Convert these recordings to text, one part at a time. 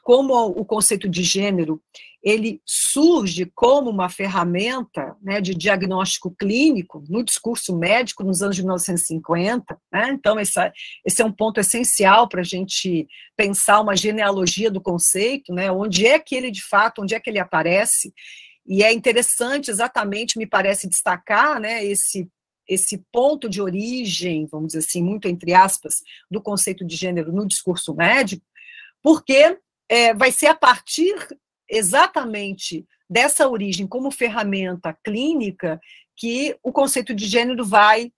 Como o conceito de gênero, ele surge como uma ferramenta, né, de diagnóstico clínico no discurso médico nos anos de 1950, né? Então esse é um ponto essencial para a gente pensar uma genealogia do conceito, né? Onde é que ele, de fato, onde é que ele aparece, e é interessante exatamente, me parece, destacar, né, esse ponto de origem, vamos dizer assim, muito entre aspas, do conceito de gênero no discurso médico, porque vai ser a partir exatamente dessa origem como ferramenta clínica que o conceito de gênero vai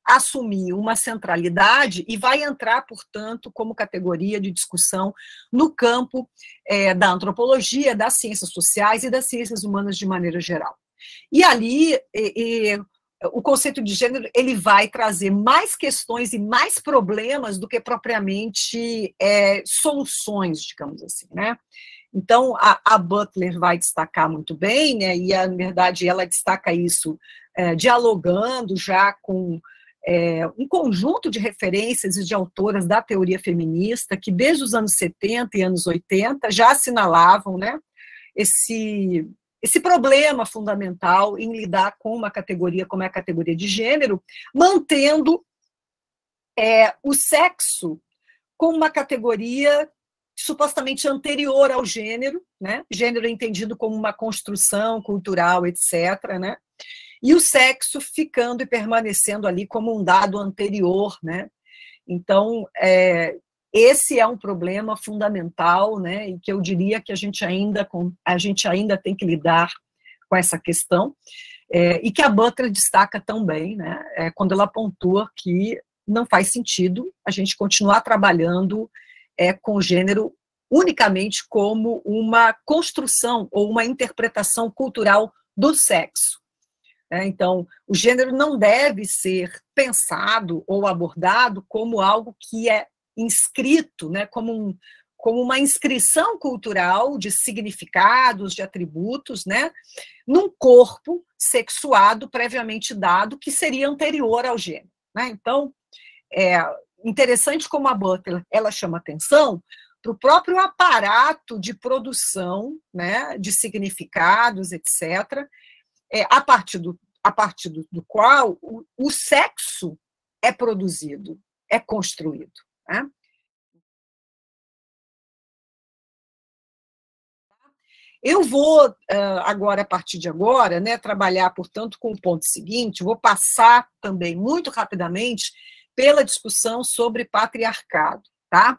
assumir uma centralidade e vai entrar, portanto, como categoria de discussão no campo da antropologia, das ciências sociais e das ciências humanas de maneira geral. E ali, o conceito de gênero, ele vai trazer mais questões e mais problemas do que propriamente soluções, digamos assim, né? Então, a Butler vai destacar muito bem, né? E, na verdade, ela destaca isso dialogando já com um conjunto de referências e de autoras da teoria feminista que, desde os anos 70 e anos 80, já assinalavam, né, esse problema fundamental em lidar com uma categoria como é a categoria de gênero, mantendo o sexo como uma categoria supostamente anterior ao gênero, né? Gênero entendido como uma construção cultural, etc., né? E o sexo ficando e permanecendo ali como um dado anterior, né? Então, esse é um problema fundamental, né, e que eu diria que a gente ainda tem que lidar com essa questão, e que a Butler destaca também, né, quando ela pontua que não faz sentido a gente continuar trabalhando com o gênero unicamente como uma construção ou uma interpretação cultural do sexo. Então, o gênero não deve ser pensado ou abordado como algo que é inscrito, né, como uma inscrição cultural de significados, de atributos, né, num corpo sexuado previamente dado que seria anterior ao gênero, né? Então, é interessante como a Butler, ela chama atenção para o próprio aparato de produção, né, de significados, etc., a partir do qual o sexo é produzido, é construído, né? Eu vou, agora, a partir de agora, né, trabalhar, portanto, com o ponto seguinte, vou passar também, muito rapidamente, pela discussão sobre patriarcado, tá?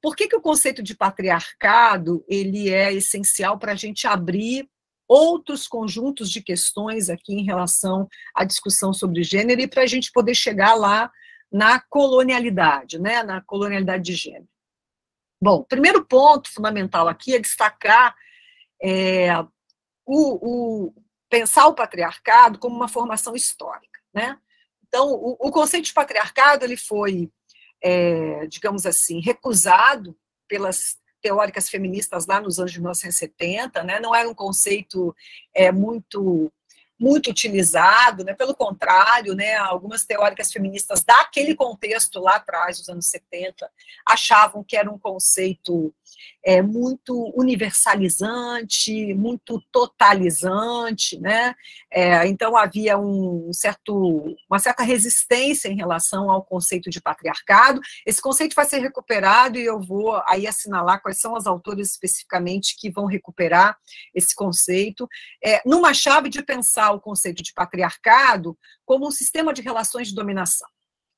Por que o conceito de patriarcado ele é essencial para a gente abrir outros conjuntos de questões aqui em relação à discussão sobre gênero e para a gente poder chegar lá na colonialidade, né, na colonialidade de gênero? Bom, o primeiro ponto fundamental aqui é destacar pensar o patriarcado como uma formação histórica, né? Então, o conceito de patriarcado ele foi, digamos assim, recusado pelas teóricas feministas lá nos anos de 1970, né? Não era um conceito muito utilizado, né? Pelo contrário, né? Algumas teóricas feministas daquele contexto lá atrás, dos anos 70, achavam que era um conceito muito universalizante, muito totalizante, né? Então havia uma certa resistência em relação ao conceito de patriarcado. Esse conceito vai ser recuperado e eu vou aí assinalar quais são as autoras especificamente que vão recuperar esse conceito, numa chave de pensar o conceito de patriarcado como um sistema de relações de dominação.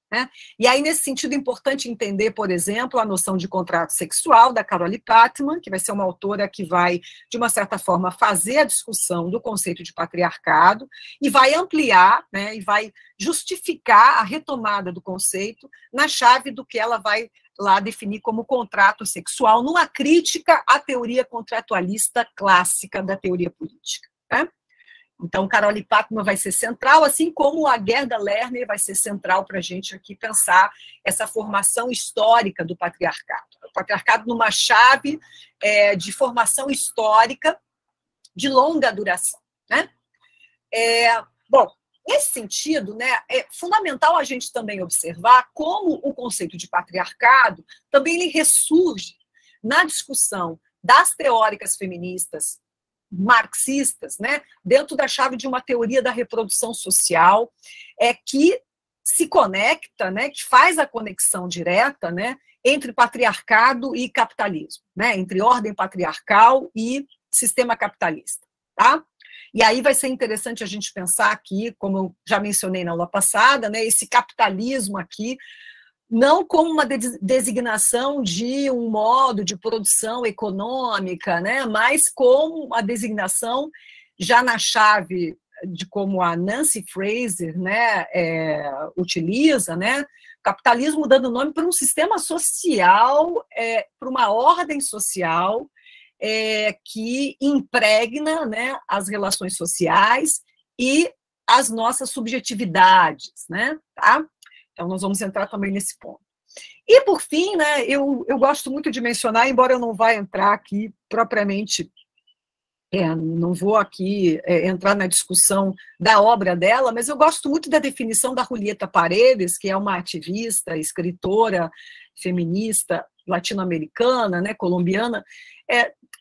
Né? E aí, nesse sentido, é importante entender, por exemplo, a noção de contrato sexual da Carole Pattman, que vai ser uma autora que vai, de uma certa forma, fazer a discussão do conceito de patriarcado e vai ampliar, né, e vai justificar a retomada do conceito na chave do que ela vai lá definir como contrato sexual, numa crítica à teoria contratualista clássica da teoria política. Né? Então, Carole Packman vai ser central, assim como a Gerda Lerner vai ser central para a gente aqui pensar essa formação histórica do patriarcado. O patriarcado numa chave de formação histórica de longa duração, né? Bom, nesse sentido, né, é fundamental a gente também observar como o conceito de patriarcado também ele ressurge na discussão das teóricas feministas marxistas, né, dentro da chave de uma teoria da reprodução social, que se conecta, né, que faz a conexão direta, né, entre patriarcado e capitalismo, né, entre ordem patriarcal e sistema capitalista, tá? E aí vai ser interessante a gente pensar aqui, como eu já mencionei na aula passada, né, esse capitalismo aqui, não como uma designação de um modo de produção econômica, né, mas como a designação já na chave de como a Nancy Fraser, né, utiliza, né, capitalismo dando nome para um sistema social, para uma ordem social que impregna, né, as relações sociais e as nossas subjetividades, né, tá? Então, nós vamos entrar também nesse ponto. E, por fim, né, eu gosto muito de mencionar, embora eu não vá entrar aqui propriamente, não vou aqui entrar na discussão da obra dela, mas eu gosto muito da definição da Julieta Paredes, que é uma ativista, escritora, feminista, latino-americana, né, colombiana,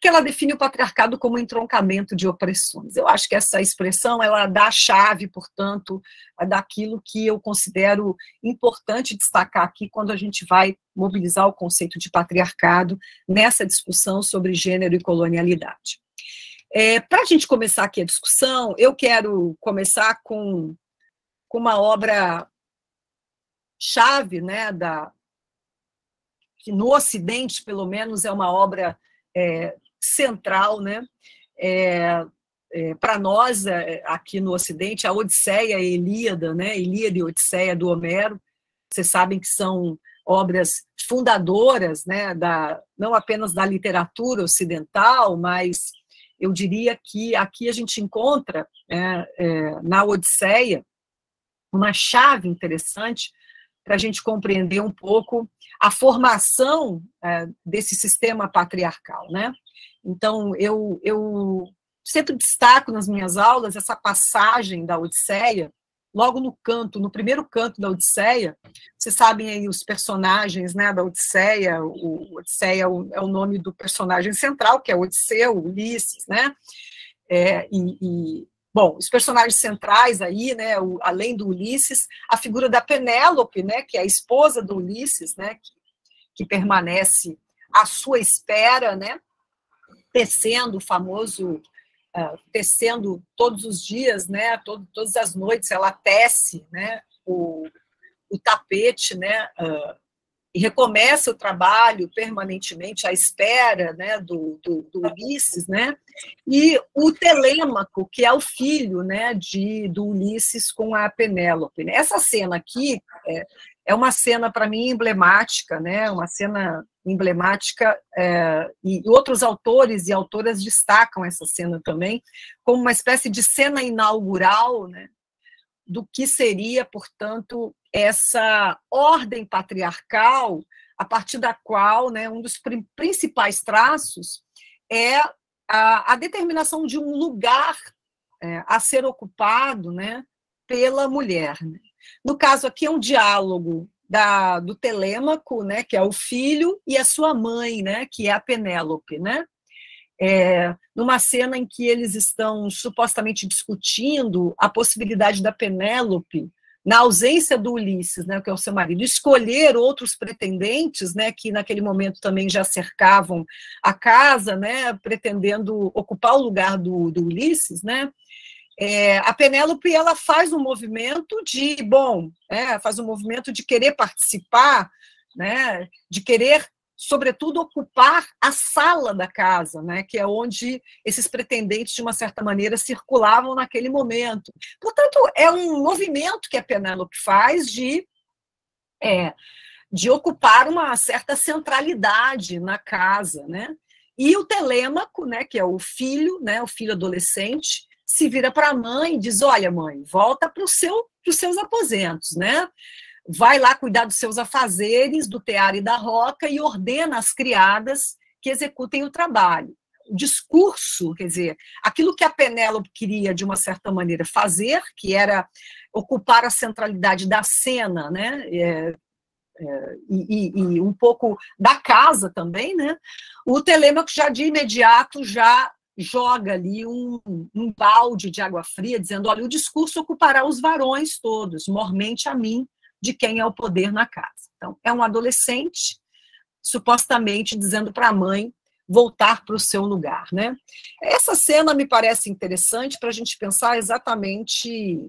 que ela define o patriarcado como entroncamento de opressões. Eu acho que essa expressão ela dá a chave, portanto, daquilo que eu considero importante destacar aqui quando a gente vai mobilizar o conceito de patriarcado nessa discussão sobre gênero e colonialidade. Para a gente começar aqui a discussão, eu quero começar com uma obra-chave, né, que no Ocidente, pelo menos, é uma obra central, né? Para nós, aqui no Ocidente, a Odisseia e a Ilíada, né? Ilíada e Odisseia do Homero, vocês sabem que são obras fundadoras, né? Não apenas da literatura ocidental, mas eu diria que aqui a gente encontra, na Odisseia, uma chave interessante para a gente compreender um pouco a formação desse sistema patriarcal, né? Então, eu sempre destaco nas minhas aulas essa passagem da Odisseia, logo no primeiro canto da Odisseia. Vocês sabem aí os personagens, né, da Odisseia. O Odisseia é o nome do personagem central, que é Odisseu, Ulisses, né? Bom, os personagens centrais aí, né, além do Ulisses, a figura da Penélope, né, que é a esposa do Ulisses, né, que permanece à sua espera, né, tecendo o famoso, tecendo todos os dias, né, todas as noites ela tece, né, o tapete, né, e recomeça o trabalho permanentemente à espera, né, do Ulisses, né, e o Telêmaco, que é o filho, né, do Ulisses com a Penélope. Essa cena aqui é uma cena, para mim, emblemática, né, uma cena emblemática, e outros autores e autoras destacam essa cena também, como uma espécie de cena inaugural, né, do que seria, portanto, essa ordem patriarcal, a partir da qual, né, um dos principais traços é a determinação de um lugar a ser ocupado, né, pela mulher. Né? No caso aqui é um diálogo do Telêmaco, né, que é o filho, e a sua mãe, né, que é a Penélope, né? Numa cena em que eles estão supostamente discutindo a possibilidade da Penélope, na ausência do Ulisses, né, que é o seu marido, escolher outros pretendentes, né, que naquele momento também já cercavam a casa, né, pretendendo ocupar o lugar do Ulisses, né? A Penélope ela faz um movimento faz um movimento de querer participar, né, de querer, sobretudo, ocupar a sala da casa, né, que é onde esses pretendentes, de uma certa maneira, circulavam naquele momento. Portanto, é um movimento que a Penélope faz de ocupar uma certa centralidade na casa, né? E o Telêmaco, né, que é o filho adolescente, se vira para a mãe e diz, olha, mãe, volta para os seus aposentos, né? Vai lá cuidar dos seus afazeres, do tear e da roca, e ordena às criadas que executem o trabalho. O discurso, quer dizer, aquilo que a Penélope queria, de uma certa maneira, fazer, que era ocupar a centralidade da cena, né? E um pouco da casa também, né? O Telêmaco já de imediato já joga ali um balde de água fria, dizendo, olha, o discurso ocupará os varões todos, mormente a mim, de quem é o poder na casa. Então, é um adolescente, supostamente dizendo para a mãe voltar para o seu lugar, né? Essa cena me parece interessante para a gente pensar exatamente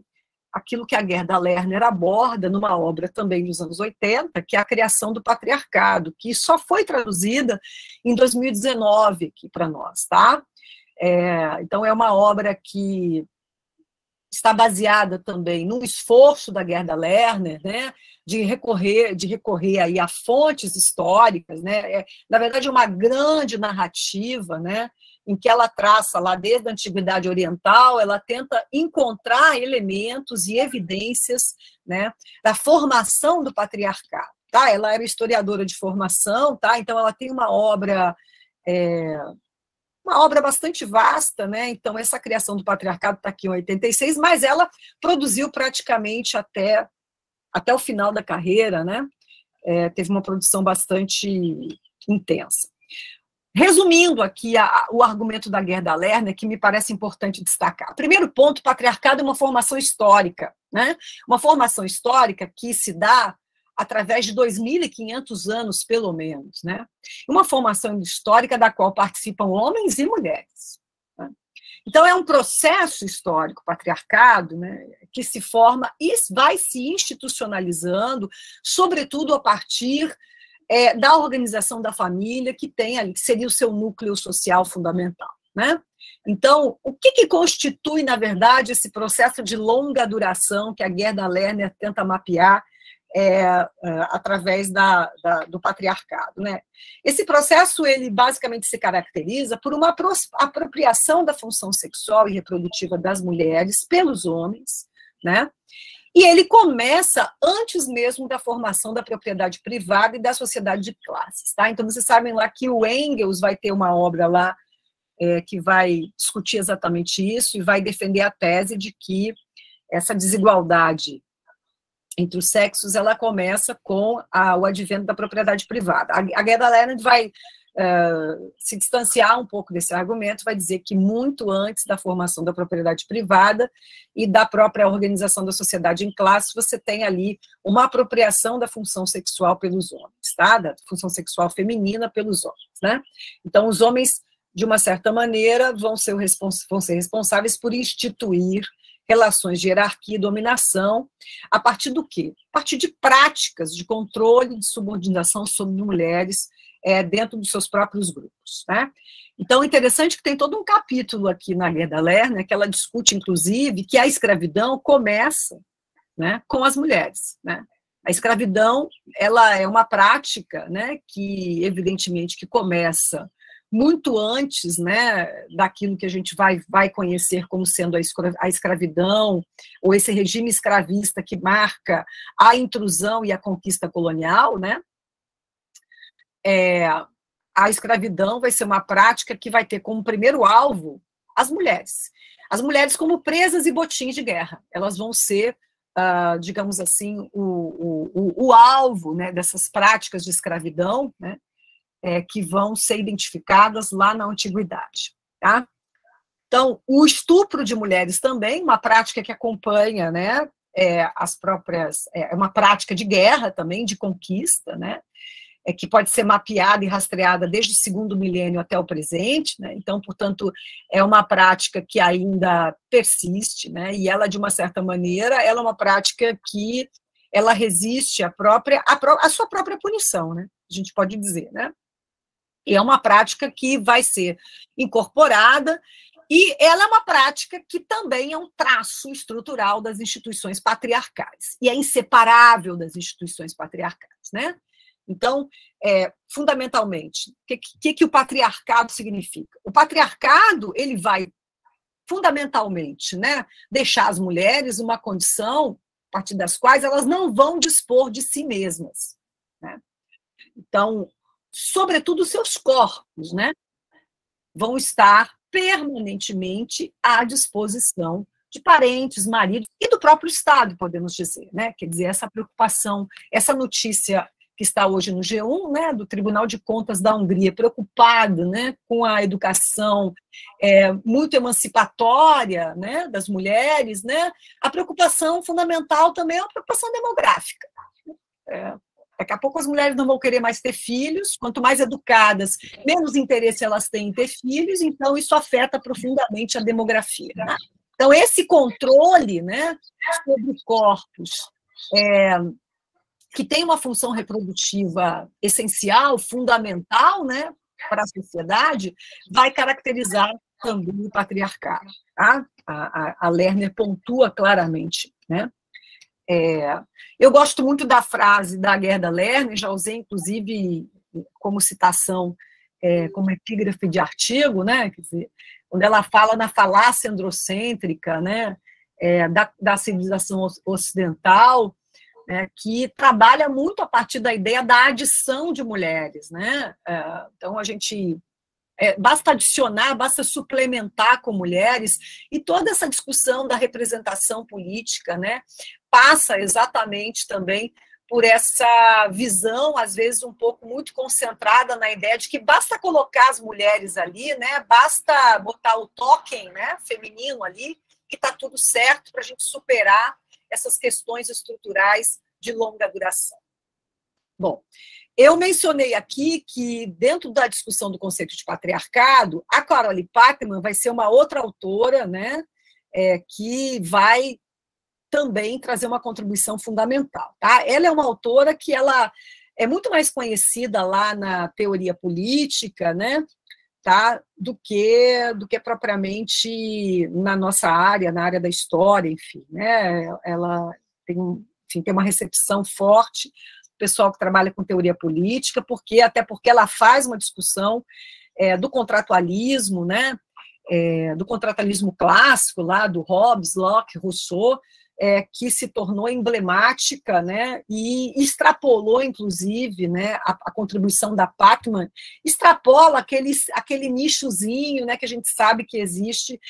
aquilo que a Gerda Lerner aborda numa obra também dos anos 80, que é a criação do patriarcado, que só foi traduzida em 2019 aqui para nós, tá? Então, é uma obra que está baseada também no esforço da Gerda Lerner, né, de recorrer aí a fontes históricas, né, na verdade, é uma grande narrativa, né, em que ela traça lá desde a Antiguidade Oriental, ela tenta encontrar elementos e evidências, né, da formação do patriarcado. Tá? Ela era historiadora de formação, tá? Então ela tem uma obra bastante vasta, né? Então, essa criação do patriarcado está aqui em 86, mas ela produziu praticamente até o final da carreira, né? Teve uma produção bastante intensa. Resumindo aqui o argumento da Gerda Lerner, que me parece importante destacar. Primeiro ponto, o patriarcado é uma formação histórica, né? Uma formação histórica que se dá através de 2.500 anos, pelo menos, né? Uma formação histórica da qual participam homens e mulheres. Né? Então, é um processo histórico, patriarcado, né, que se forma e vai se institucionalizando, sobretudo a partir da organização da família, que tem ali, que seria o seu núcleo social fundamental. Né? Então, o que constitui, na verdade, esse processo de longa duração que a Gerda Lerner tenta mapear através do patriarcado, né? Esse processo, ele basicamente se caracteriza por uma apropriação da função sexual e reprodutiva das mulheres pelos homens, né? E ele começa antes mesmo da formação da propriedade privada e da sociedade de classes, tá? Então, vocês sabem lá que o Engels vai ter uma obra lá que vai discutir exatamente isso e vai defender a tese de que essa desigualdade entre os sexos, ela começa com o advento da propriedade privada. A Gerda Lerner vai se distanciar um pouco desse argumento, vai dizer que muito antes da formação da propriedade privada e da própria organização da sociedade em classe, você tem ali uma apropriação da função sexual pelos homens, tá? Da função sexual feminina pelos homens, né? Então, os homens, de uma certa maneira, vão ser responsáveis por instituir relações de hierarquia e dominação, a partir do quê? A partir de práticas de controle de subordinação sobre mulheres dentro dos seus próprios grupos. Né? Então, é interessante que tem todo um capítulo aqui na Gerda Lerner, que ela discute, inclusive, que a escravidão começa, né, com as mulheres. Né? A escravidão, ela é uma prática, né, que, evidentemente, que começa muito antes, né, daquilo que a gente vai conhecer como sendo a escravidão, ou esse regime escravista que marca a intrusão e a conquista colonial, né? A escravidão vai ser uma prática que vai ter como primeiro alvo as mulheres. As mulheres como presas e botins de guerra. Elas vão ser, digamos assim, o alvo, né, dessas práticas de escravidão, né? Que vão ser identificadas lá na antiguidade. Tá? Então, o estupro de mulheres também, uma prática que acompanha, né, as próprias, uma prática de guerra também, de conquista, né, que pode ser mapeada e rastreada desde o segundo milênio até o presente, né, então, portanto, é uma prática que ainda persiste, né, e ela, de uma certa maneira, ela é uma prática que ela resiste à sua própria punição, né, a gente pode dizer, né. E é uma prática que vai ser incorporada, e ela é uma prática que também é um traço estrutural das instituições patriarcais, e é inseparável das instituições patriarcais, né? Então, fundamentalmente, o que o patriarcado significa? O patriarcado, ele vai fundamentalmente, né, deixar as mulheres uma condição a partir das quais elas não vão dispor de si mesmas, né? Então, sobretudo os seus corpos, né, vão estar permanentemente à disposição de parentes, maridos e do próprio Estado, podemos dizer, né? Quer dizer, essa preocupação, essa notícia que está hoje no G1, né, do Tribunal de Contas da Hungria, preocupado, né, com a educação muito emancipatória, né, das mulheres, né, a preocupação fundamental também é a preocupação demográfica. Daqui a pouco as mulheres não vão querer mais ter filhos, quanto mais educadas, menos interesse elas têm em ter filhos, então isso afeta profundamente a demografia, né? Então, esse controle, né, sobre corpos que tem uma função reprodutiva essencial, fundamental, né, para a sociedade, vai caracterizar também o patriarcado. Tá? A Lerner pontua claramente, né? Eu gosto muito da frase da Gerda Lerner, já usei, inclusive, como citação, como epígrafe de artigo, né? Quer dizer, quando ela fala na falácia androcêntrica, né? Da civilização ocidental, que trabalha muito a partir da ideia da adição de mulheres, né? Então, a gente basta adicionar, basta suplementar com mulheres, e toda essa discussão da representação política, né, passa exatamente também por essa visão, às vezes, um pouco muito concentrada na ideia de que basta colocar as mulheres ali, né, basta botar o token, né, feminino ali, que está tudo certo para a gente superar essas questões estruturais de longa duração. Bom, eu mencionei aqui que, dentro da discussão do conceito de patriarcado, a Carole Packman vai ser uma outra autora, né, que vai também trazer uma contribuição fundamental. Tá? Ela é uma autora que ela é muito mais conhecida lá na teoria política, né, tá, do que propriamente na nossa área, na área da história, enfim. Né, ela tem uma recepção forte, pessoal que trabalha com teoria política, até porque ela faz uma discussão do contratualismo, né, do contratualismo clássico, lá do Hobbes, Locke, Rousseau, que se tornou emblemática, né, e extrapolou, inclusive, né, a contribuição da Packman, extrapola aquele nichozinho, né, que a gente sabe que existe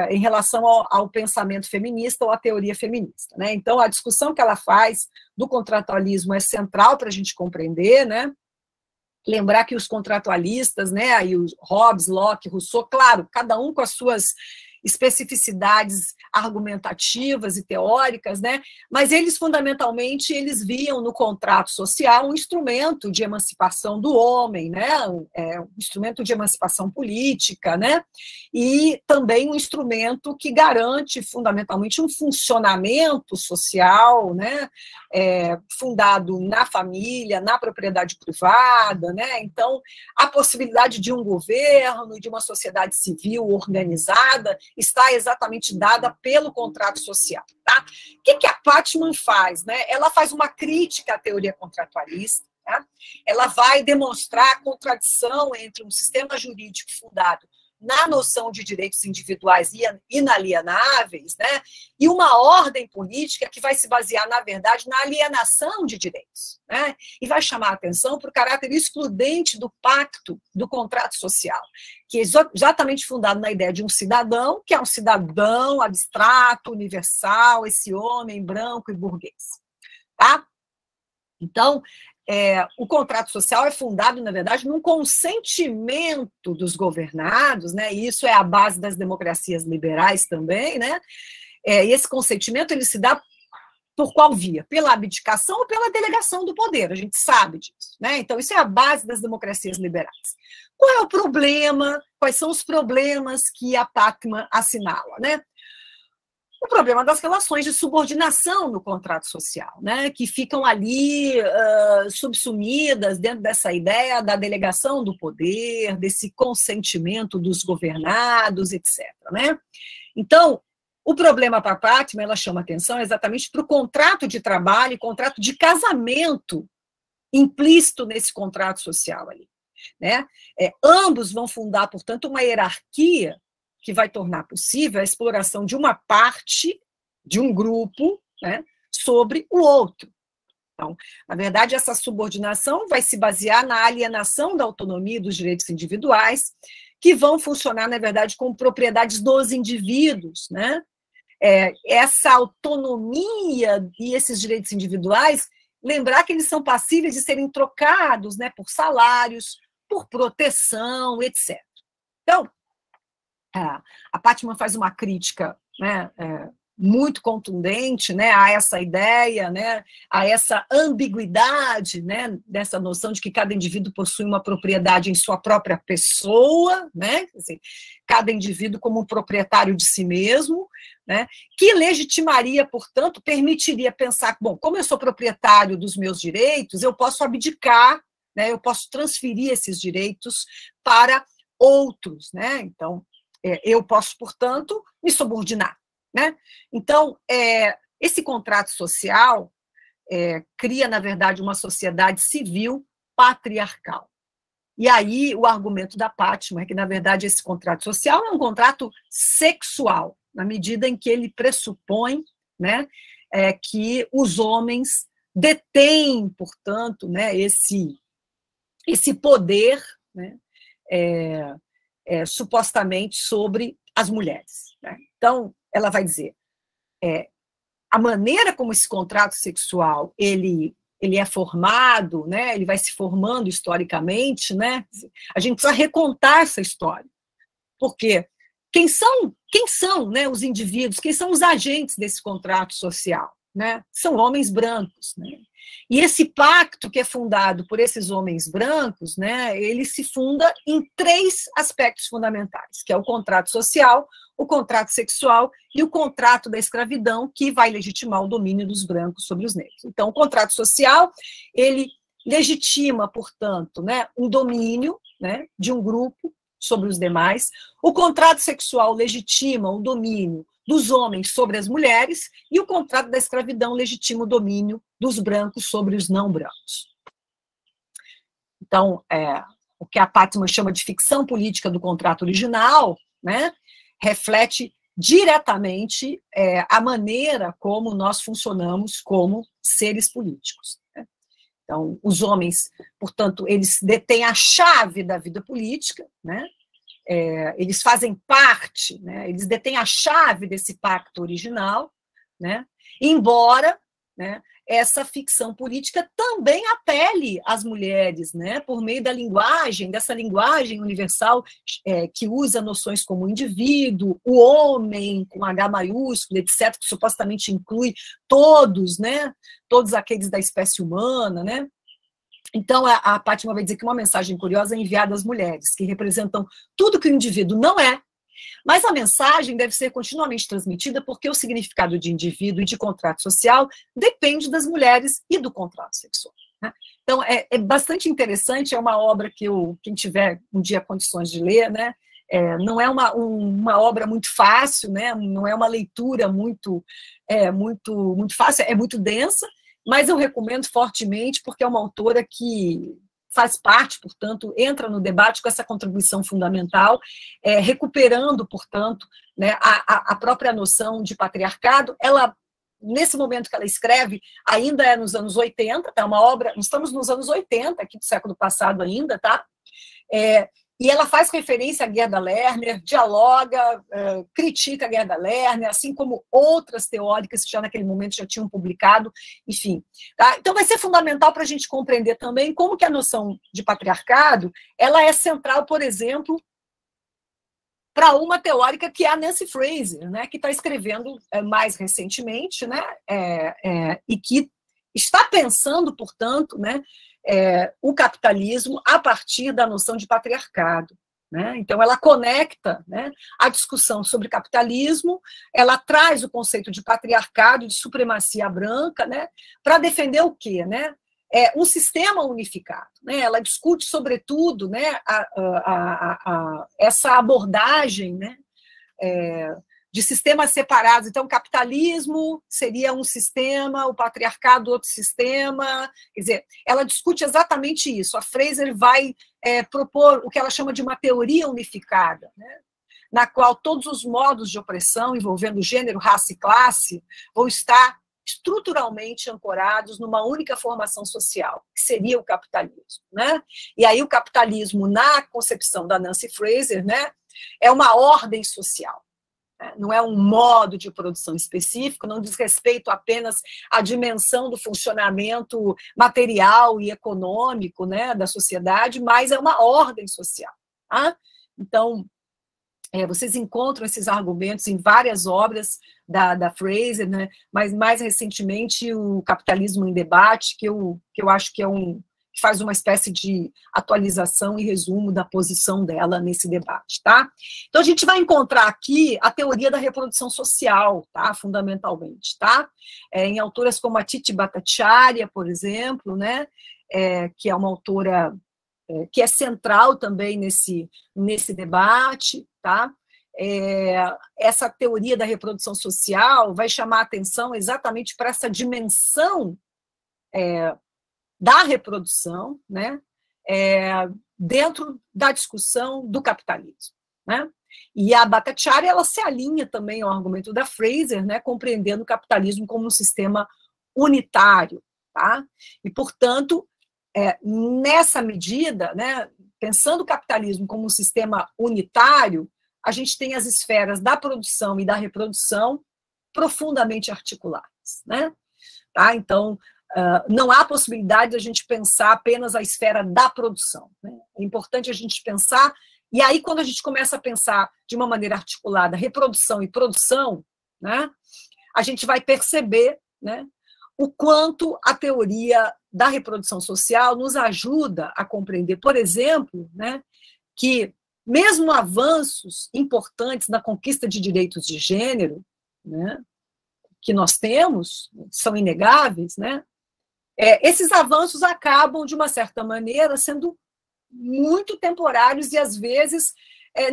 em relação ao pensamento feminista ou à teoria feminista. Né? Então, a discussão que ela faz do contratualismo é central para a gente compreender, né? Lembrar que os contratualistas, né, aí os Hobbes, Locke, Rousseau, claro, cada um com as suas especificidades argumentativas e teóricas, né? Mas eles, fundamentalmente, eles viam no contrato social um instrumento de emancipação do homem, né? Um instrumento de emancipação política, né? E também um instrumento que garante, fundamentalmente, um funcionamento social, né? Fundado na família, na propriedade privada, né? Então, a possibilidade de um governo, de uma sociedade civil organizada, está exatamente dada pelo contrato social. Tá? O que a Packman faz? Né? Ela faz uma crítica à teoria contratualista, tá? Ela vai demonstrar a contradição entre um sistema jurídico fundado na noção de direitos individuais e inalienáveis, né, e uma ordem política que vai se basear, na verdade, na alienação de direitos, né, e vai chamar a atenção para o caráter excludente do pacto, do contrato social, que é exatamente fundado na ideia de um cidadão, que é um cidadão abstrato, universal, esse homem branco e burguês. Tá? Então, o contrato social é fundado, na verdade, num consentimento dos governados, né? E isso é a base das democracias liberais também, né? E esse consentimento ele se dá por qual via? Pela abdicação ou pela delegação do poder, a gente sabe disso, né? Então, isso é a base das democracias liberais. Qual é o problema? Quais são os problemas que a Packman assinala, né? O problema das relações de subordinação no contrato social, né, que ficam ali subsumidas dentro dessa ideia da delegação do poder, desse consentimento dos governados, etc. Né? Então, o problema para a Packman, ela chama atenção exatamente para o contrato de trabalho e contrato de casamento implícito nesse contrato social ali. Né? Ambos vão fundar, portanto, uma hierarquia que vai tornar possível a exploração de uma parte, de um grupo, né, sobre o outro. Então, na verdade, essa subordinação vai se basear na alienação da autonomia e dos direitos individuais, que vão funcionar, na verdade, como propriedades dos indivíduos, né? Essa autonomia e esses direitos individuais, lembrar que eles são passíveis de serem trocados, né, por salários, por proteção, etc. Então, a Pátman faz uma crítica, né, muito contundente, né, a essa ideia, né, a essa ambiguidade, né, dessa noção de que cada indivíduo possui uma propriedade em sua própria pessoa, né, assim, cada indivíduo como um proprietário de si mesmo, né, que legitimaria, portanto, permitiria pensar, bom, como eu sou proprietário dos meus direitos, eu posso abdicar, né, eu posso transferir esses direitos para outros, né, então, eu posso, portanto, me subordinar. Né? Então, esse contrato social cria, na verdade, uma sociedade civil patriarcal. E aí o argumento da Pátman é que, na verdade, esse contrato social é um contrato sexual, na medida em que ele pressupõe, né, que os homens detêm, portanto, né, esse poder, né, supostamente sobre as mulheres. Né? Então, ela vai dizer, a maneira como esse contrato sexual ele é formado, né, ele vai se formando historicamente, né, a gente precisa recontar essa história, porque quem são, né, os indivíduos, quem são os agentes desse contrato social? Né? São homens brancos. Né? E esse pacto que é fundado por esses homens brancos, né, ele se funda em 3 aspectos fundamentais, que é o contrato social, o contrato sexual e o contrato da escravidão, que vai legitimar o domínio dos brancos sobre os negros. Então, o contrato social, ele legitima, portanto, né, um domínio, né, de um grupo sobre os demais. O contrato sexual legitima o domínio dos homens sobre as mulheres, e o contrato da escravidão legitima o domínio dos brancos sobre os não brancos. Então, o que a Pátman chama de ficção política do contrato original, né, reflete diretamente a maneira como nós funcionamos como seres políticos. Né? Então, os homens, portanto, eles detêm a chave da vida política, né? Eles fazem parte, né, eles detêm a chave desse pacto original, né, embora, né, essa ficção política também apele às mulheres, né, por meio da linguagem, dessa linguagem universal que usa noções como indivíduo, o homem, com H maiúsculo, etc., que supostamente inclui todos, né, todos aqueles da espécie humana, né. Então, a Pátman vai dizer que uma mensagem curiosa é enviada às mulheres, que representam tudo que o indivíduo não é, mas a mensagem deve ser continuamente transmitida porque o significado de indivíduo e de contrato social depende das mulheres e do contrato sexual. Né? Então, é bastante interessante, é uma obra que quem tiver um dia condições de ler, né, não é uma obra muito fácil, né, não é uma leitura muito fácil, é muito densa, mas eu recomendo fortemente porque é uma autora que faz parte, portanto, entra no debate com essa contribuição fundamental, recuperando, portanto, né, a própria noção de patriarcado. Ela, nesse momento que ela escreve, ainda é nos anos 80, é uma obra, estamos nos anos 80, aqui do século passado ainda, tá? E ela faz referência a Gerda Lerner, dialoga, critica a Gerda Lerner, assim como outras teóricas que já naquele momento já tinham publicado, enfim. Tá? Então vai ser fundamental para a gente compreender também como que a noção de patriarcado ela é central, por exemplo, para uma teórica que é a Nancy Fraser, né, que está escrevendo mais recentemente, né, e que está pensando, portanto, né, o capitalismo a partir da noção de patriarcado. Né? Então, ela conecta, né, a discussão sobre capitalismo, ela traz o conceito de patriarcado, de supremacia branca, né, para defender o quê? Né? Um sistema unificado. Né? Ela discute, sobretudo, né, essa abordagem, né, de sistemas separados. Então, o capitalismo seria um sistema, o patriarcado outro sistema. Quer dizer, ela discute exatamente isso. A Fraser vai propor o que ela chama de uma teoria unificada, né? na qual todos os modos de opressão envolvendo gênero, raça e classe vão estar estruturalmente ancorados numa única formação social, que seria o capitalismo, né? E aí o capitalismo, na concepção da Nancy Fraser, né, é uma ordem social, né? Não é um modo de produção específico, não diz respeito apenas à dimensão do funcionamento material e econômico, né, da sociedade, mas é uma ordem social, tá? Então, vocês encontram esses argumentos em várias obras da Fraser, né? Mas mais recentemente o Capitalismo em Debate, que eu acho que que faz uma espécie de atualização e resumo da posição dela nesse debate, tá? Então a gente vai encontrar aqui a teoria da reprodução social, tá? Fundamentalmente, tá? Em autoras como a Titi Bhattacharya, por exemplo, né? Que é uma autora que é central também nesse debate, tá? Essa teoria da reprodução social vai chamar a atenção exatamente para essa dimensão da reprodução, né? Dentro da discussão do capitalismo, né? E a Bhattacharya, ela se alinha também ao argumento da Fraser, né? Compreendendo o capitalismo como um sistema unitário, tá? E, portanto, nessa medida, né, pensando o capitalismo como um sistema unitário, a gente tem as esferas da produção e da reprodução profundamente articuladas, né? Tá? Então, não há possibilidade de a gente pensar apenas a esfera da produção, né? É importante a gente pensar, e aí quando a gente começa a pensar de uma maneira articulada reprodução e produção, né, a gente vai perceber, né, o quanto a teoria da reprodução social nos ajuda a compreender, por exemplo, né, que mesmo avanços importantes na conquista de direitos de gênero, né, que nós temos, são inegáveis, né, esses avanços acabam, de uma certa maneira, sendo muito temporários e, às vezes,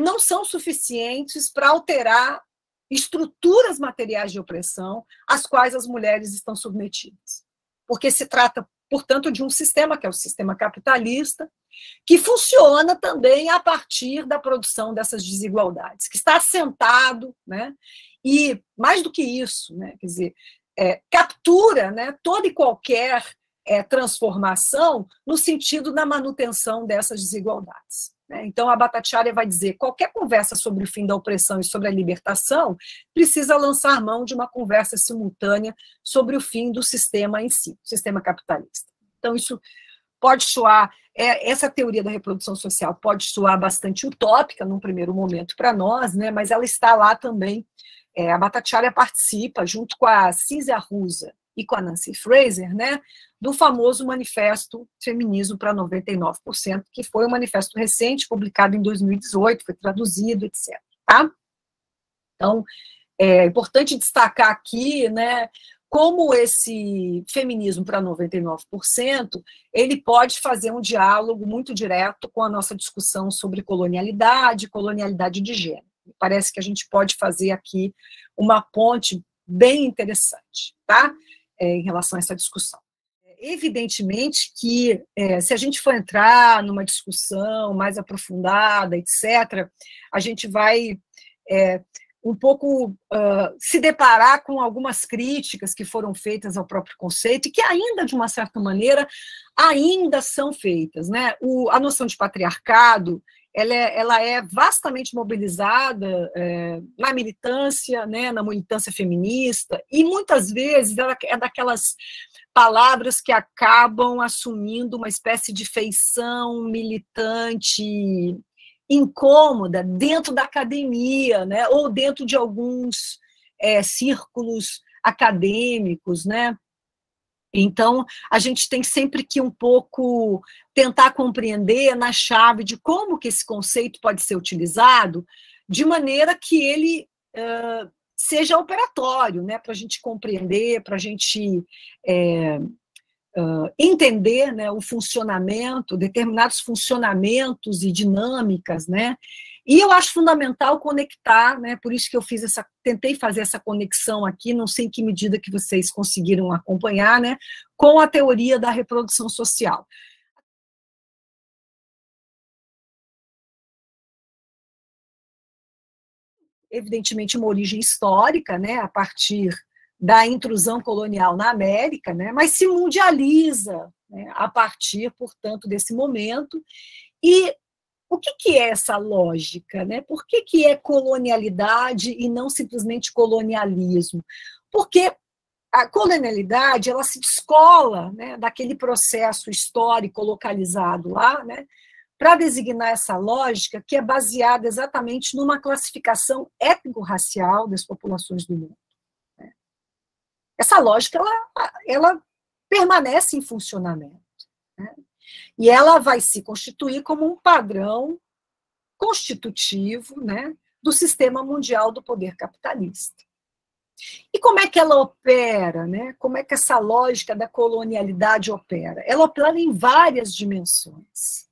não são suficientes para alterar estruturas materiais de opressão às quais as mulheres estão submetidas. Porque se trata, portanto, de um sistema, que é o sistema capitalista, que funciona também a partir da produção dessas desigualdades, que está assentado, né, e, mais do que isso, né, quer dizer, captura, né, toda e qualquer transformação no sentido da manutenção dessas desigualdades. Então, a Bhattacharya vai dizer que qualquer conversa sobre o fim da opressão e sobre a libertação precisa lançar mão de uma conversa simultânea sobre o fim do sistema em si, o sistema capitalista. Então, isso pode soar, essa teoria da reprodução social pode soar bastante utópica num primeiro momento para nós, né, mas ela está lá também. A Bhattacharya participa, junto com a Cínzia Arruza e com a Nancy Fraser, né, do famoso Manifesto Feminismo para 99%, que foi um manifesto recente, publicado em 2018, foi traduzido, etc. Tá? Então, é importante destacar aqui, né, como esse feminismo para 99%, ele pode fazer um diálogo muito direto com a nossa discussão sobre colonialidade de gênero. Parece que a gente pode fazer aqui uma ponte bem interessante, tá? Em relação a essa discussão. Evidentemente que, se a gente for entrar numa discussão mais aprofundada, etc., a gente vai um pouco se deparar com algumas críticas que foram feitas ao próprio conceito e que ainda, de uma certa maneira, ainda são feitas, né? A noção de patriarcado, ela é vastamente mobilizada na militância, né, na militância feminista, e muitas vezes ela é daquelas palavras que acabam assumindo uma espécie de feição militante incômoda dentro da academia, né, ou dentro de alguns círculos acadêmicos, né? Então, a gente tem sempre que um pouco tentar compreender na chave de como que esse conceito pode ser utilizado de maneira que ele seja operatório, né, para a gente compreender, para a gente entender, né, o funcionamento, determinados funcionamentos e dinâmicas, né, e eu acho fundamental conectar, né, por isso que eu tentei fazer essa conexão aqui, não sei em que medida que vocês conseguiram acompanhar, né, com a teoria da reprodução social. evidentemente, uma origem histórica, né, a partir da intrusão colonial na América, né, mas se mundializa, né, a partir, portanto, desse momento. E o que é essa lógica, né? Por que é colonialidade e não simplesmente colonialismo? Porque a colonialidade, ela se descola, né, daquele processo histórico localizado lá, né, para designar essa lógica que é baseada exatamente numa classificação étnico-racial das populações do mundo. Né? Essa lógica, ela permanece em funcionamento. Né? E ela vai se constituir como um padrão constitutivo, né, do sistema mundial do poder capitalista. E como é que ela opera? Né? Como é que essa lógica da colonialidade opera? Ela opera em várias dimensões.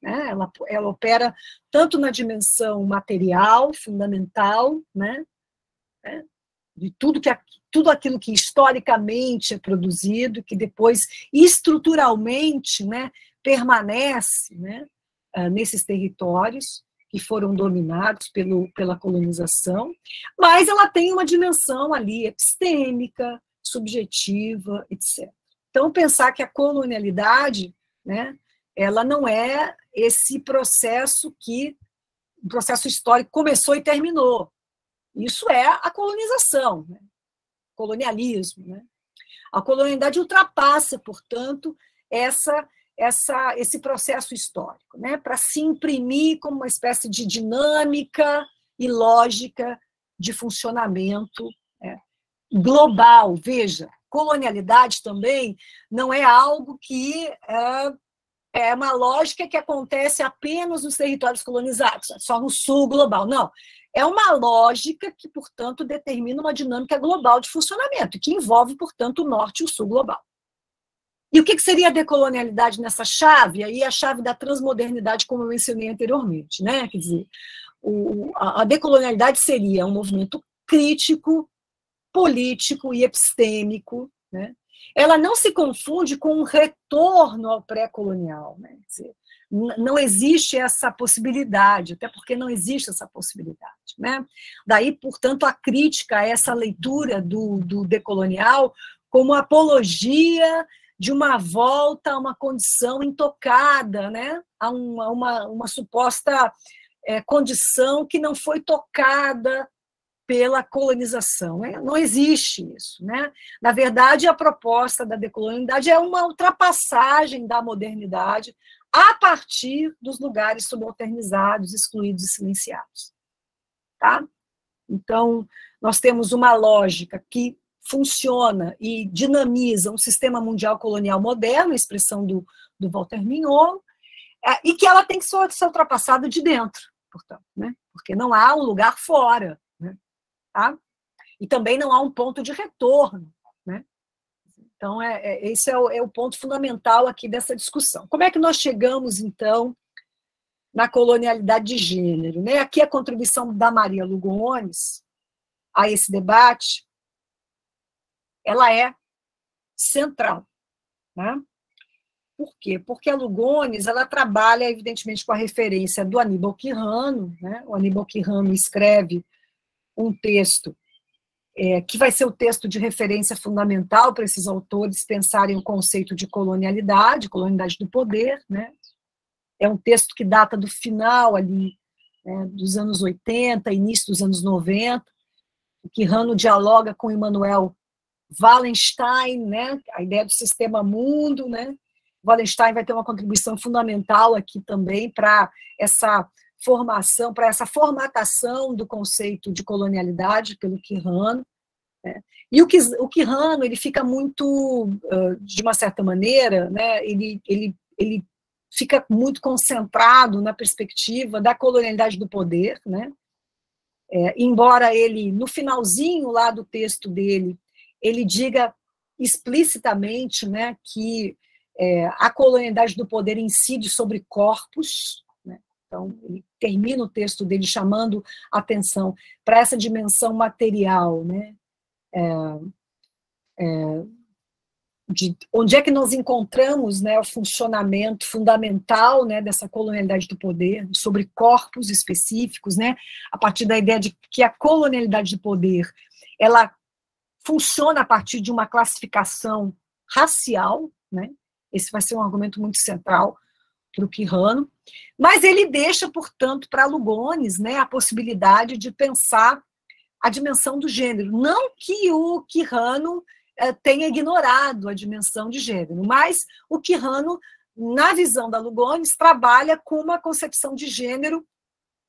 Né? Ela opera tanto na dimensão material, fundamental, né? De tudo aquilo que historicamente é produzido, que depois estruturalmente, né, permanece, né, nesses territórios que foram dominados pela colonização, mas ela tem uma dimensão ali epistêmica, subjetiva, etc. Então, pensar que a colonialidade, né, ela não é esse processo o processo histórico começou e terminou. Isso é a colonização, né? Colonialismo. Né? A colonialidade ultrapassa, portanto, esse processo histórico, né? Para se imprimir como uma espécie de dinâmica e lógica de funcionamento, né, global. Veja, colonialidade também não é algo que é uma lógica que acontece apenas nos territórios colonizados, só no sul global. Não. É uma lógica que, portanto, determina uma dinâmica global de funcionamento, que envolve, portanto, o norte e o sul global. E o que seria a decolonialidade nessa chave? Aí a chave da transmodernidade, como eu mencionei anteriormente. Né? Quer dizer, a decolonialidade seria um movimento crítico, político e epistêmico. Né? Ela não se confunde com um retorno ao pré-colonial. Né? Quer dizer, não existe essa possibilidade, até porque não existe essa possibilidade. Né? Daí, portanto, a crítica a essa leitura do decolonial como apologia de uma volta a uma condição intocada, né? A uma suposta condição que não foi tocada pela colonização. Né? Não existe isso. Né? Na verdade, a proposta da decolonialidade é uma ultrapassagem da modernidade a partir dos lugares subalternizados, excluídos e silenciados. Tá? Então, nós temos uma lógica que funciona e dinamiza um sistema mundial colonial moderno, a expressão do Walter Mignolo, e que ela tem que ser ultrapassada de dentro, portanto, né? Porque não há um lugar fora. Né? Tá? E também não há um ponto de retorno. Né? Então, esse é o ponto fundamental aqui dessa discussão. Como é que nós chegamos, então, na colonialidade de gênero? Né? Aqui a contribuição da Maria Lugones a esse debate, ela é central. Né? Por quê? Porque a Lugones ela trabalha, evidentemente, com a referência do Aníbal Quirrano. Né? O Aníbal Quirrano escreve um texto que vai ser o texto de referência fundamental para esses autores pensarem o conceito de colonialidade do poder. Né? É um texto que data do final ali, né, dos anos 80, início dos anos 90. O Quirrano dialoga com Immanuel Wallenstein, né, a ideia do sistema mundo. Né? Wallenstein vai ter uma contribuição fundamental aqui também para essa formação, para essa formatação do conceito de colonialidade pelo Quirrano. Né? E o Quirrano ele fica muito, de uma certa maneira, né, ele fica muito concentrado na perspectiva da colonialidade do poder. Né? Embora ele, no finalzinho lá do texto dele, ele diga explicitamente, né, que a colonialidade do poder incide sobre corpos. Né? Então, ele termina o texto dele chamando atenção para essa dimensão material, né? de onde é que nós encontramos, né, o funcionamento fundamental, né, dessa colonialidade do poder, sobre corpos específicos, né, a partir da ideia de que a colonialidade do poder, ela funciona a partir de uma classificação racial, né, esse vai ser um argumento muito central para o Quijano, mas ele deixa, portanto, para Lugones, né, a possibilidade de pensar a dimensão do gênero. Não que o Quijano tenha ignorado a dimensão de gênero, mas o Quijano, na visão da Lugones, trabalha com uma concepção de gênero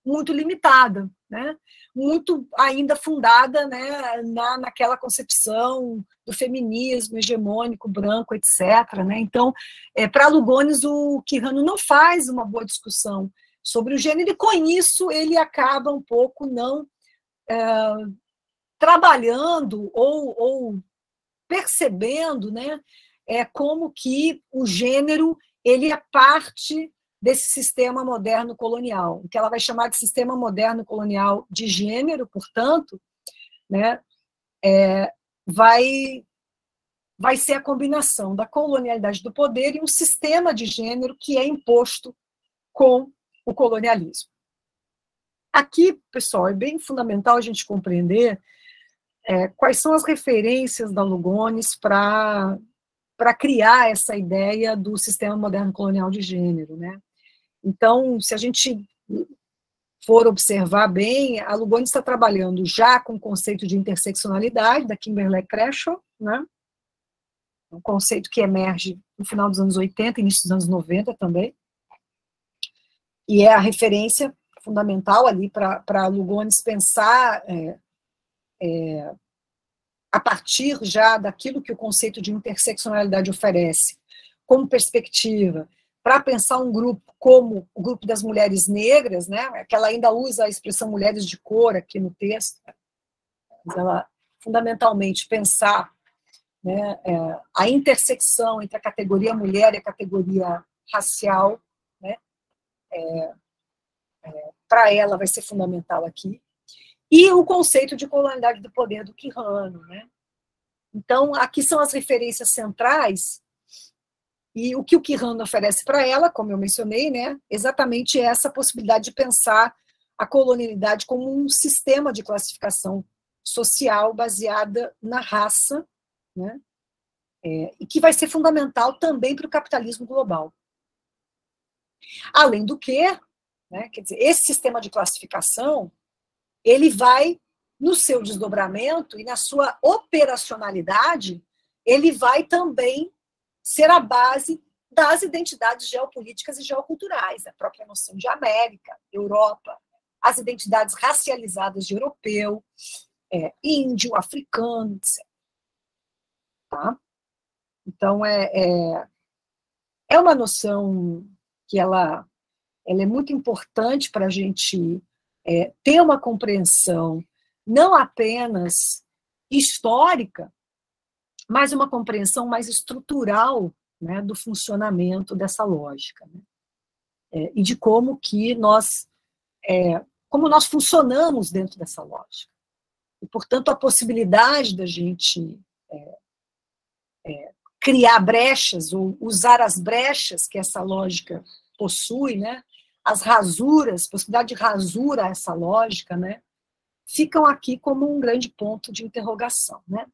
muito limitada, né? Muito ainda fundada, né, naquela concepção do feminismo hegemônico, branco, etc. Né? Então, para Lugones, o Quijano não faz uma boa discussão sobre o gênero, e com isso ele acaba um pouco não trabalhando ou percebendo, né, como que o gênero ele é parte desse sistema moderno colonial, que ela vai chamar de sistema moderno colonial de gênero, portanto, né, vai ser a combinação da colonialidade do poder e um sistema de gênero que é imposto com o colonialismo. Aqui, pessoal, é bem fundamental a gente compreender quais são as referências da Lugones para criar essa ideia do sistema moderno colonial de gênero, né? Então, se a gente for observar bem, a Lugones está trabalhando já com o conceito de interseccionalidade, da Kimberlé Crenshaw, né? Um conceito que emerge no final dos anos 80, início dos anos 90 também, e é a referência fundamental ali para Lugones pensar a partir já daquilo que o conceito de interseccionalidade oferece, como perspectiva, para pensar um grupo como o grupo das mulheres negras, né, que ela ainda usa a expressão mulheres de cor aqui no texto, mas ela, fundamentalmente, pensar, né, a intersecção entre a categoria mulher e a categoria racial, né, para ela vai ser fundamental aqui, e o conceito de colonialidade do poder do Quijano, né? Então, aqui são as referências centrais, e o que o Quijano oferece para ela, como eu mencionei, né, exatamente essa possibilidade de pensar a colonialidade como um sistema de classificação social baseada na raça, né, e que vai ser fundamental também para o capitalismo global. Além do que, né, quer dizer, esse sistema de classificação, ele vai, no seu desdobramento e na sua operacionalidade, ele vai também ser a base das identidades geopolíticas e geoculturais, a própria noção de América, Europa, as identidades racializadas de europeu, índio, africano, etc. Tá? Então, é uma noção que ela é muito importante para a gente ter uma compreensão não apenas histórica, mas uma compreensão mais estrutural, né, do funcionamento dessa lógica, né, e de como que como nós funcionamos dentro dessa lógica. E, portanto, a possibilidade da gente criar brechas, ou usar as brechas que essa lógica possui, né, as rasuras, possibilidade de rasura a essa lógica, né, ficam aqui como um grande ponto de interrogação, né.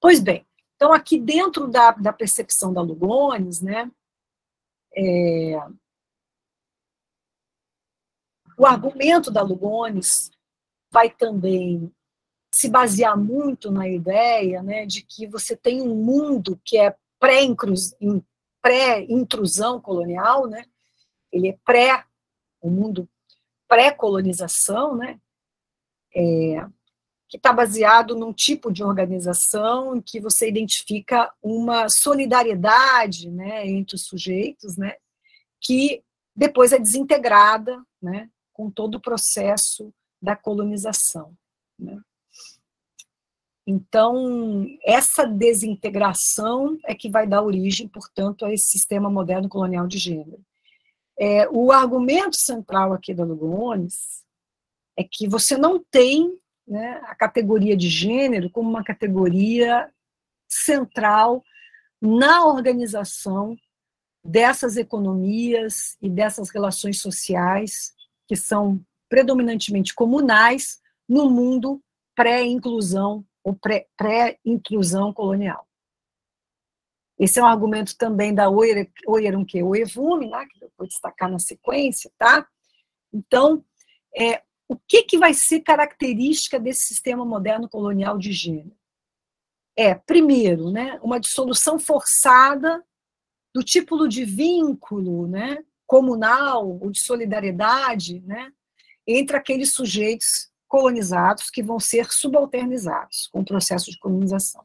Pois bem, então aqui dentro da percepção da Lugones, né, o argumento da Lugones vai também se basear muito na ideia, né, de que você tem um mundo que é pré-intrusão colonial, né, ele é um mundo pré-colonização, né, que está baseado num tipo de organização em que você identifica uma solidariedade, né, entre os sujeitos, né, que depois é desintegrada, né, com todo o processo da colonização, né. Então, essa desintegração é que vai dar origem, portanto, a esse sistema moderno colonial de gênero. O argumento central aqui da Lugones é que você não tem, né, a categoria de gênero como uma categoria central na organização dessas economias e dessas relações sociais que são predominantemente comunais no mundo pré-inclusão ou pré-intrusão colonial. Esse é um argumento também da Oyerunke Oyevumi, né, que eu vou destacar na sequência, tá? Então, o que vai ser característica desse sistema moderno colonial de gênero? Primeiro, né, uma dissolução forçada do tipo de vínculo, né, comunal ou de solidariedade, né, entre aqueles sujeitos colonizados que vão ser subalternizados com o processo de colonização.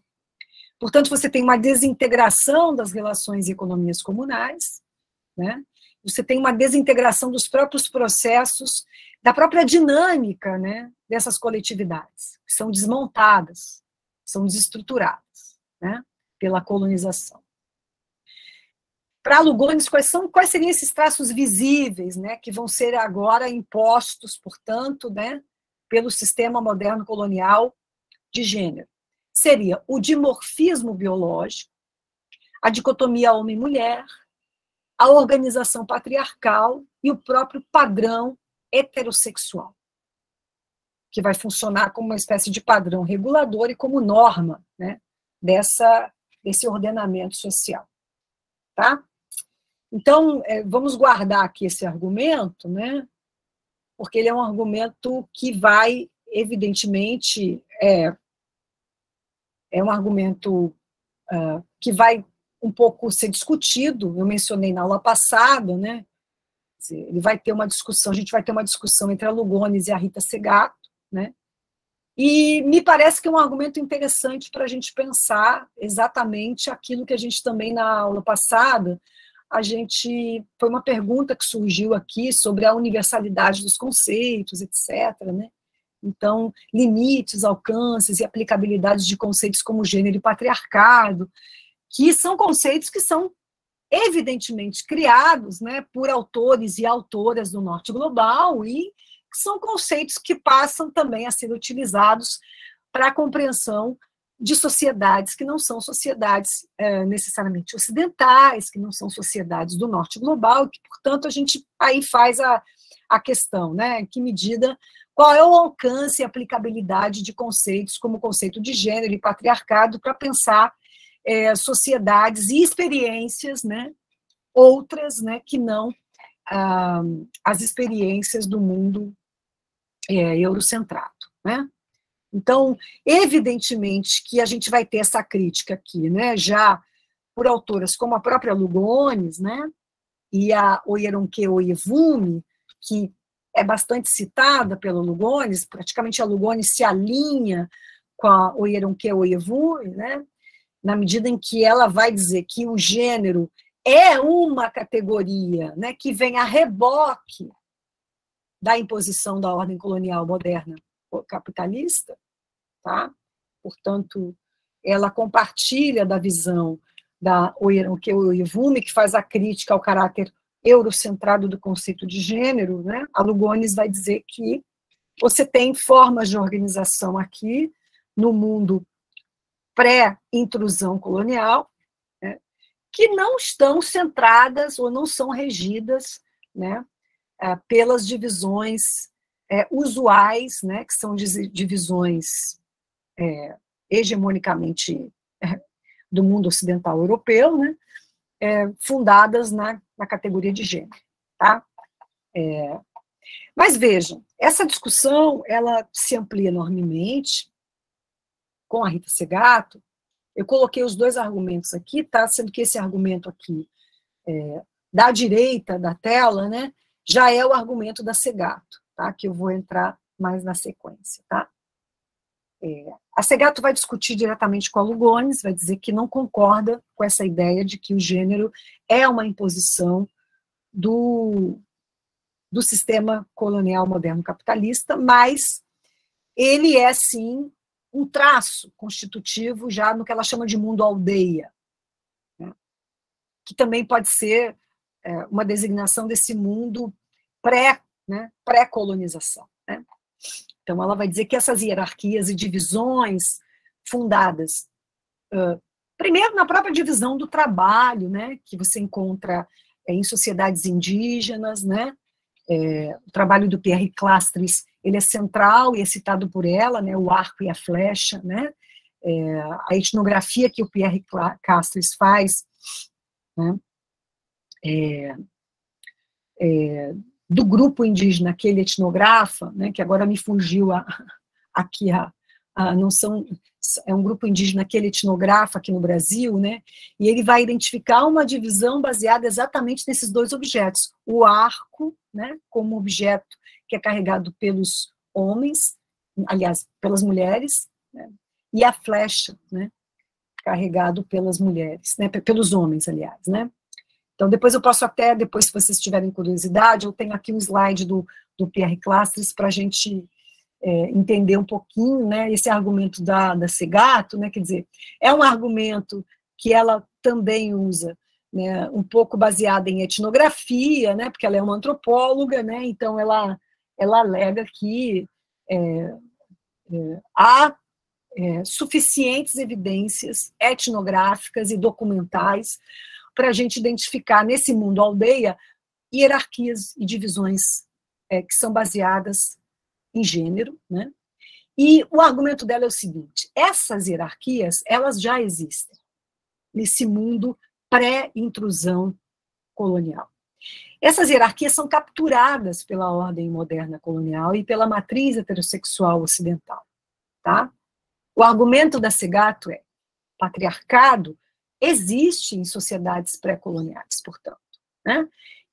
Portanto, você tem uma desintegração das relações e economias comunais, né? Você tem uma desintegração dos próprios processos, da própria dinâmica, né, dessas coletividades, que são desmontadas, são desestruturadas, né, pela colonização. Para Lugones, quais seriam esses traços visíveis, né, que vão ser agora impostos, portanto, né, pelo sistema moderno colonial de gênero? Seria o dimorfismo biológico, a dicotomia homem-mulher, a organização patriarcal e o próprio padrão heterossexual, que vai funcionar como uma espécie de padrão regulador e como norma, né, desse ordenamento social. Tá? Então, vamos guardar aqui esse argumento, né, porque ele é um argumento que vai, evidentemente, é um argumento que vai um pouco ser discutido, eu mencionei na aula passada, né, ele vai ter uma discussão, a gente vai ter uma discussão entre a Lugones e a Rita Segato, né, e me parece que é um argumento interessante para a gente pensar exatamente aquilo que a gente também na aula passada, foi uma pergunta que surgiu aqui sobre a universalidade dos conceitos, etc., né? Então, limites, alcances e aplicabilidades de conceitos como gênero e patriarcado, que são conceitos que são evidentemente criados, né, por autores e autoras do norte global e são conceitos que passam também a ser utilizados para a compreensão de sociedades que não são sociedades necessariamente ocidentais, que não são sociedades do norte global, que, portanto, a gente aí faz a questão, né, em que medida, qual é o alcance e aplicabilidade de conceitos como o conceito de gênero e patriarcado para pensar sociedades e experiências, né, outras, né, que não as experiências do mundo eurocentrado, né? Então, evidentemente que a gente vai ter essa crítica aqui, né, já por autoras como a própria Lugones, né, e a Oyerunke Oyevumi, que é bastante citada pela Lugones, praticamente a Lugones se alinha com a Oyerunke Oyevumi, né, na medida em que ela vai dizer que o gênero é uma categoria, né, que vem a reboque da imposição da ordem colonial moderna capitalista, tá? Portanto, ela compartilha da visão da Oyerunke Oyevumi, que faz a crítica ao caráter eurocentrado do conceito de gênero, né? A Lugones vai dizer que você tem formas de organização aqui no mundo pré-intrusão colonial, né, que não estão centradas ou não são regidas, né, pelas divisões usuais, né, que são divisões hegemonicamente do mundo ocidental europeu, né, fundadas na categoria de gênero. Tá? Mas vejam, essa discussão ela se amplia enormemente com a Rita Segato. Eu coloquei os dois argumentos aqui, tá? Sendo que esse argumento aqui da direita da tela, né, já é o argumento da Segato, tá? Que eu vou entrar mais na sequência, tá? A Segato vai discutir diretamente com a Lugones, vai dizer que não concorda com essa ideia de que o gênero é uma imposição do sistema colonial moderno capitalista, mas ele é, sim, um traço constitutivo já no que ela chama de mundo-aldeia, né, que também pode ser uma designação desse mundo pré-colonização. Né? Então, ela vai dizer que essas hierarquias e divisões fundadas Primeiro, na própria divisão do trabalho, né, que você encontra em sociedades indígenas, né, o trabalho do Pierre Clastres, ele é central e é citado por ela, né, o arco e a flecha, né, a etnografia que o Pierre Clastres faz, né, do grupo indígena que ele etnografa, né, que agora me fugiu aqui não são, é um grupo indígena que ele etnografa aqui no Brasil, né, e ele vai identificar uma divisão baseada exatamente nesses dois objetos, o arco, né, como objeto que é carregado pelos homens, aliás, pelas mulheres, né, e a flecha, né, carregado pelas mulheres, né, pelos homens, aliás, né. Então, depois eu posso até, depois, se vocês tiverem curiosidade, eu tenho aqui um slide do Pierre Clastres para a gente entender um pouquinho, né, esse argumento da Segato, né, quer dizer, é um argumento que ela também usa, né, um pouco baseada em etnografia, né, porque ela é uma antropóloga, né, então ela alega que há suficientes evidências etnográficas e documentais para a gente identificar nesse mundo aldeia hierarquias e divisões que são baseadas em gênero, né? E o argumento dela é o seguinte: essas hierarquias, elas já existem nesse mundo pré-intrusão colonial. Essas hierarquias são capturadas pela ordem moderna colonial e pela matriz heterossexual ocidental, tá? O argumento da Segato é: patriarcado existe em sociedades pré-coloniais, portanto, né?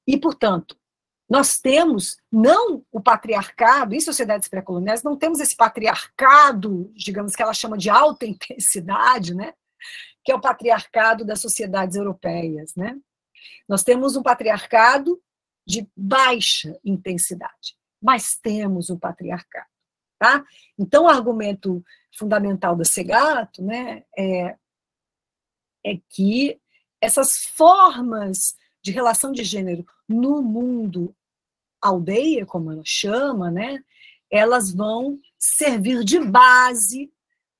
E, portanto, nós temos, não o patriarcado, em sociedades pré-coloniais, não temos esse patriarcado, digamos, que ela chama de alta intensidade, né? Que é o patriarcado das sociedades europeias, né? Nós temos um patriarcado de baixa intensidade, mas temos um patriarcado, tá? Então, o argumento fundamental da Segato, né, é que essas formas de relação de gênero no mundo aldeia, como ela chama, né, elas vão servir de base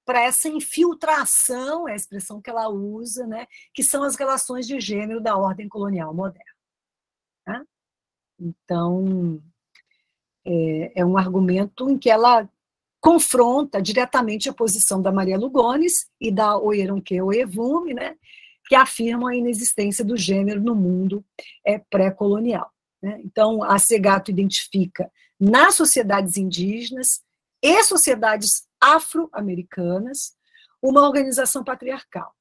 para essa infiltração, é a expressão que ela usa, né, que são as relações de gênero da ordem colonial moderna. Tá? Então, é um argumento em que ela confronta diretamente a posição da Maria Lugones e da Oyeronke Oyevume, né, que afirmam a inexistência do gênero no mundo pré-colonial. Né? Então, a Segato identifica nas sociedades indígenas e sociedades afro-americanas uma organização patriarcal.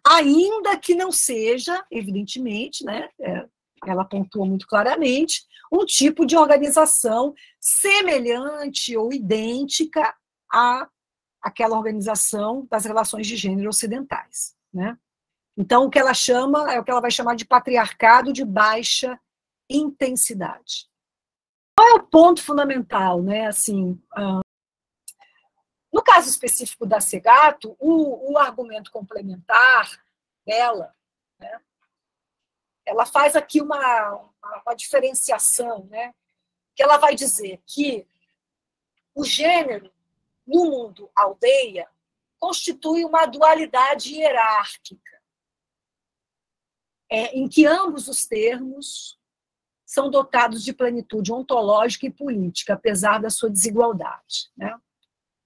Ainda que não seja, evidentemente, né, ela pontua muito claramente, um tipo de organização semelhante ou idêntica àquela organização das relações de gênero ocidentais. Né? Então, o que ela chama, é o que ela vai chamar de patriarcado de baixa intensidade. Qual é o ponto fundamental, né? Assim, no caso específico da Segato, o argumento complementar dela, né, ela faz aqui uma diferenciação, né, que ela vai dizer que o gênero no mundo aldeia constitui uma dualidade hierárquica, em que ambos os termos são dotados de plenitude ontológica e política, apesar da sua desigualdade. Né?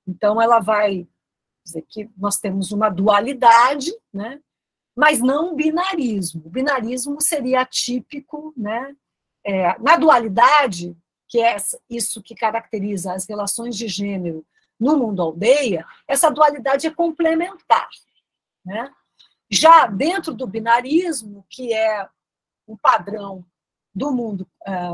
Então, ela vai dizer que nós temos uma dualidade, né? Mas não um binarismo. O binarismo seria atípico, né? Na dualidade, que é isso que caracteriza as relações de gênero no mundo aldeia, essa dualidade é complementar. Né? Já dentro do binarismo, que é um padrão do mundo,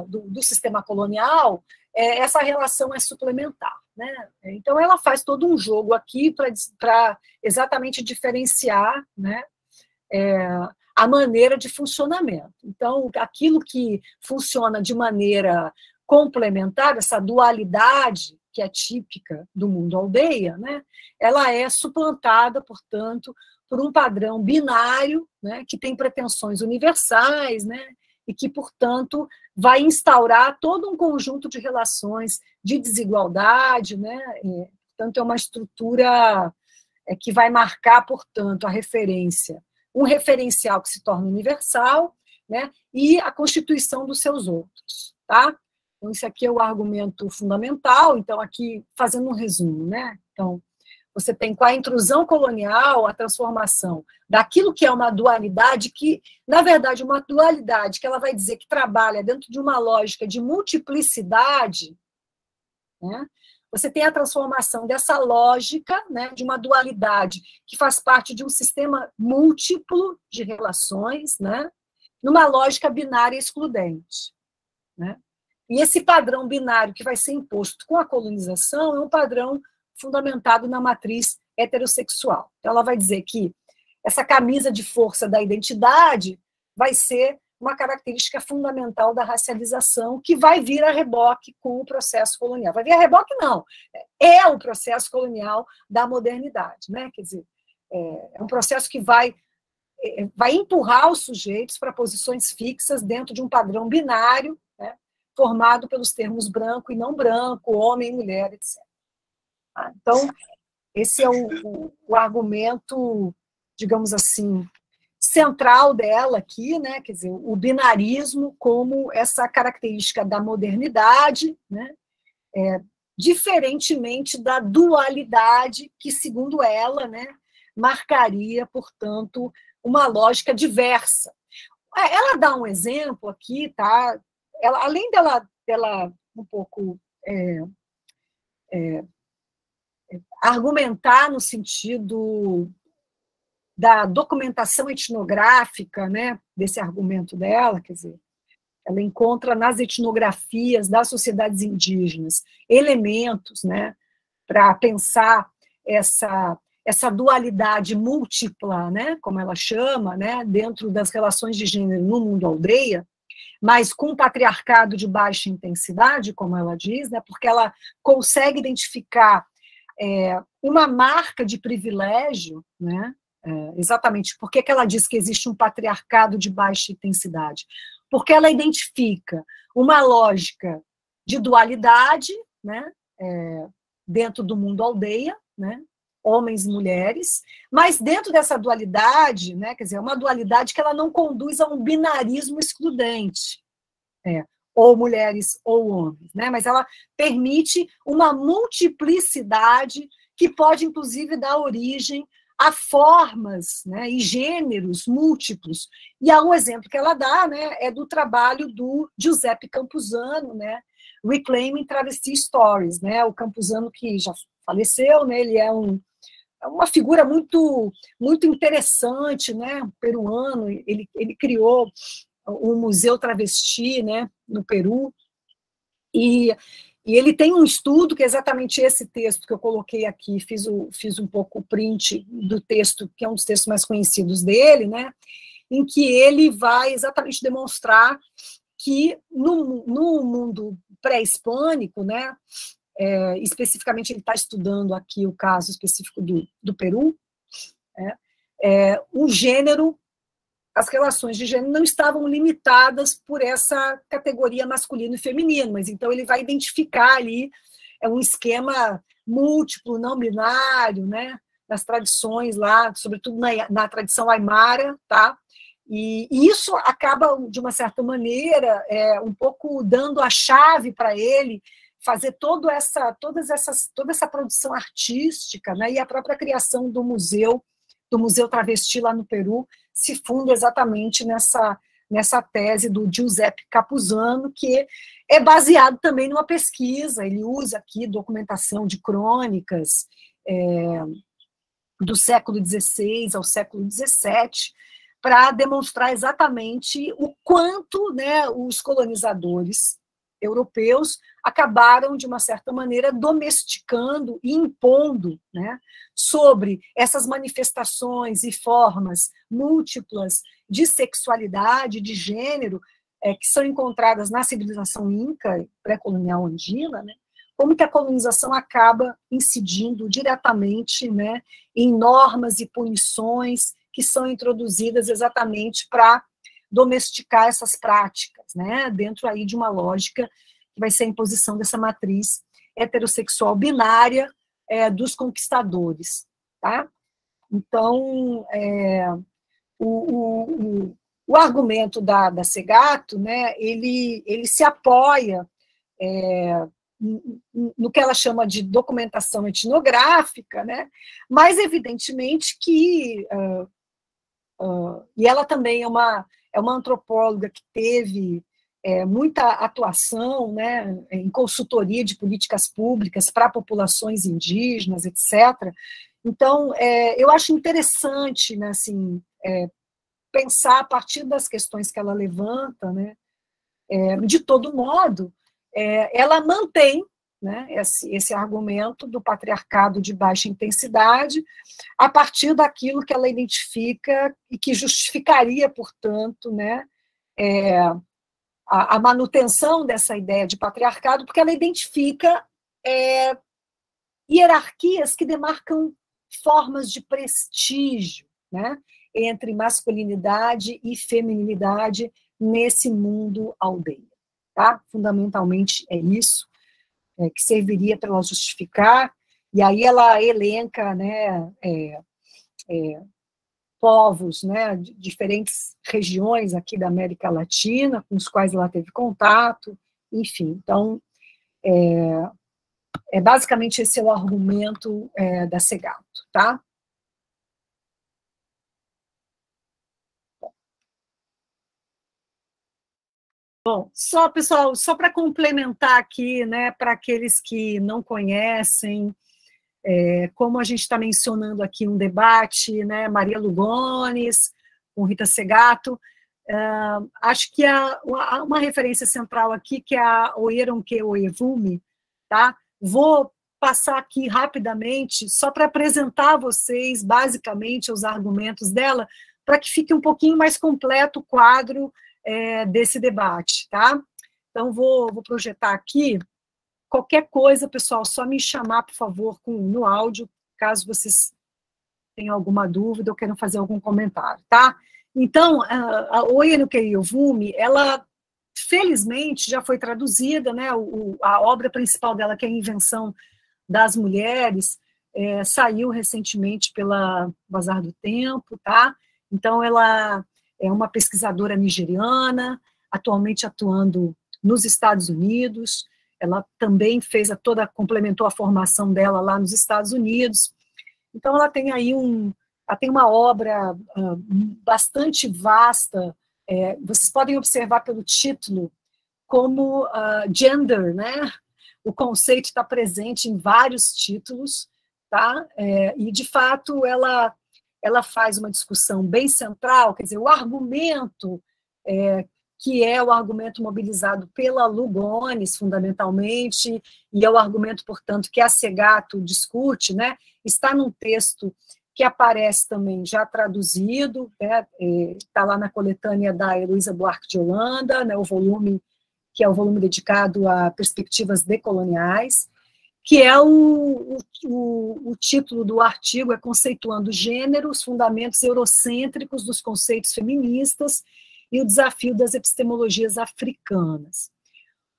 do sistema colonial, essa relação é suplementar. Né? Então, ela faz todo um jogo aqui para exatamente diferenciar, né, a maneira de funcionamento. Então, aquilo que funciona de maneira complementar, essa dualidade que é típica do mundo aldeia, né, ela é suplantada, portanto, por um padrão binário, né, que tem pretensões universais, né, e que, portanto, vai instaurar todo um conjunto de relações de desigualdade, né, portanto, é uma estrutura que vai marcar, portanto, a referência, um referencial que se torna universal, né, e a constituição dos seus outros, tá? Então, esse aqui é o argumento fundamental. Então, aqui, fazendo um resumo, né? Então, você tem com a intrusão colonial a transformação daquilo que é uma dualidade que, na verdade, uma dualidade que ela vai dizer que trabalha dentro de uma lógica de multiplicidade, né? Você tem a transformação dessa lógica, né, de uma dualidade que faz parte de um sistema múltiplo de relações, né, numa lógica binária excludente, né? E esse padrão binário que vai ser imposto com a colonização é um padrão fundamentado na matriz heterossexual. Então, ela vai dizer que essa camisa de força da identidade vai ser uma característica fundamental da racialização, que vai vir a reboque com o processo colonial. Vai vir a reboque, não. É o processo colonial da modernidade, né? Quer dizer, é um processo que vai empurrar os sujeitos para posições fixas dentro de um padrão binário, né, formado pelos termos branco e não branco, homem e mulher, etc. Então, esse é o argumento, digamos assim, central dela aqui, né? Quer dizer, o binarismo como essa característica da modernidade, né? Diferentemente da dualidade que, segundo ela, né, marcaria, portanto, uma lógica diversa. Ela dá um exemplo aqui, tá? Ela, além dela um pouco argumentar no sentido da documentação etnográfica, né, desse argumento dela, quer dizer, ela encontra nas etnografias das sociedades indígenas elementos, né, para pensar essa dualidade múltipla, né, como ela chama, né, dentro das relações de gênero no mundo aldeia, mas com um patriarcado de baixa intensidade, como ela diz, né, porque ela consegue identificar uma marca de privilégio, né, exatamente. Por que ela diz que existe um patriarcado de baixa intensidade? Porque ela identifica uma lógica de dualidade, né, dentro do mundo aldeia, né, homens e mulheres, mas dentro dessa dualidade, né, quer dizer, uma dualidade que ela não conduz a um binarismo excludente, ou mulheres ou homens, né, mas ela permite uma multiplicidade que pode, inclusive, dar origem a formas, né, e gêneros múltiplos. E há um exemplo que ela dá, né, é do trabalho do Giuseppe Campuzano, né, Reclaiming Travesti Stories, né, o Campuzano que já faleceu, né, ele é uma figura muito, muito interessante, né, peruano. Ele criou um museu travesti, né, no Peru, e ele tem um estudo, que é exatamente esse texto que eu coloquei aqui, fiz um pouco o print do texto, que é um dos textos mais conhecidos dele, né, em que ele vai exatamente demonstrar que no mundo pré-hispânico, né, especificamente ele está estudando aqui o caso específico do Peru, o gênero, as relações de gênero não estavam limitadas por essa categoria masculino e feminino, mas então ele vai identificar ali um esquema múltiplo, não binário, né, nas tradições lá, sobretudo na tradição aimara, tá? E isso acaba, de uma certa maneira, um pouco dando a chave para ele fazer toda essa produção artística, né, e a própria criação do Museu Travesti lá no Peru se funda exatamente nessa tese do Giuseppe Campuzano, que é baseado também numa pesquisa. Ele usa aqui documentação de crônicas do século XVI ao século XVII, para demonstrar exatamente o quanto, né, os colonizadores europeus acabaram, de uma certa maneira, domesticando e impondo, né, sobre essas manifestações e formas múltiplas de sexualidade, de gênero, que são encontradas na civilização inca, pré-colonial andina, né, como que a colonização acaba incidindo diretamente, né, em normas e punições que são introduzidas exatamente para domesticar essas práticas, né, dentro aí de uma lógica que vai ser a imposição dessa matriz heterossexual binária dos conquistadores. tá? Então, o argumento da Segato, né, ele se apoia no que ela chama de documentação etnográfica, né, mas evidentemente que e ela também é uma antropóloga que teve muita atuação, né, em consultoria de políticas públicas para populações indígenas, etc. Então, eu acho interessante, né, assim, pensar a partir das questões que ela levanta, né, de todo modo, ela mantém, né, esse argumento do patriarcado de baixa intensidade a partir daquilo que ela identifica e que justificaria, portanto, né, a manutenção dessa ideia de patriarcado, porque ela identifica hierarquias que demarcam formas de prestígio, né, entre masculinidade e feminilidade nesse mundo aldeia. Tá? Fundamentalmente é isso que serviria para ela justificar, e aí ela elenca, né, povos, né, de diferentes regiões aqui da América Latina, com os quais ela teve contato, enfim. Então, basicamente esse é o argumento da Segato, tá? Bom, pessoal, só para complementar aqui, né, para aqueles que não conhecem, como a gente está mencionando aqui um debate, né, Maria Lugones, com Rita Segato, acho que uma referência central aqui, que é a Oyeronke Oyevumi, tá? Vou passar aqui rapidamente, só para apresentar a vocês, basicamente, os argumentos dela, para que fique um pouquinho mais completo o quadro desse debate, tá? Então, vou projetar aqui. Qualquer coisa, pessoal, só me chamar, por favor, no áudio, caso vocês tenham alguma dúvida ou queiram fazer algum comentário, tá? Então, a Oyeronke Oyevumi, ela, felizmente, já foi traduzida, né? A obra principal dela, que é a Invenção das Mulheres, saiu recentemente pela Bazar do Tempo, tá? Então, ela é uma pesquisadora nigeriana, atualmente atuando nos Estados Unidos. Ela também complementou a formação dela lá nos Estados Unidos. Então, ela tem aí uma obra bastante vasta. Vocês podem observar pelo título como gender, né? O conceito está presente em vários títulos, tá? E, de fato, ela faz uma discussão bem central, quer dizer, o argumento que é o argumento mobilizado pela Lugones, fundamentalmente, e é o argumento, portanto, que a Segato discute, né, está num texto que aparece também já traduzido, né, está lá na coletânea da Heloísa Buarque de Holanda, né, que é o volume dedicado a perspectivas decoloniais, que é o título do artigo, Conceituando Gênero, os fundamentos eurocêntricos dos conceitos feministas e o desafio das epistemologias africanas.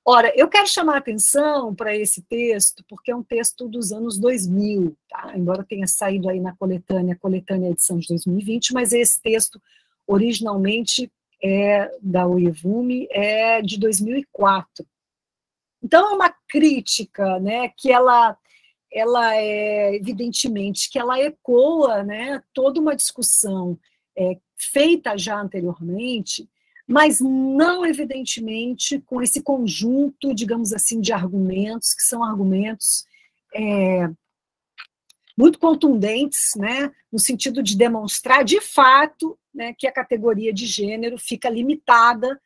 Ora, eu quero chamar a atenção para esse texto, porque é um texto dos anos 2000, tá? Embora tenha saído aí na coletânea edição de 2020, mas esse texto, originalmente, da Oyevumi, é de 2004. Então, é uma crítica, né, que ela evidentemente, que ela ecoa, né, toda uma discussão feita já anteriormente, mas não, evidentemente, com esse conjunto, digamos assim, de argumentos, que são argumentos muito contundentes, né, no sentido de demonstrar, de fato, né, que a categoria de gênero fica limitada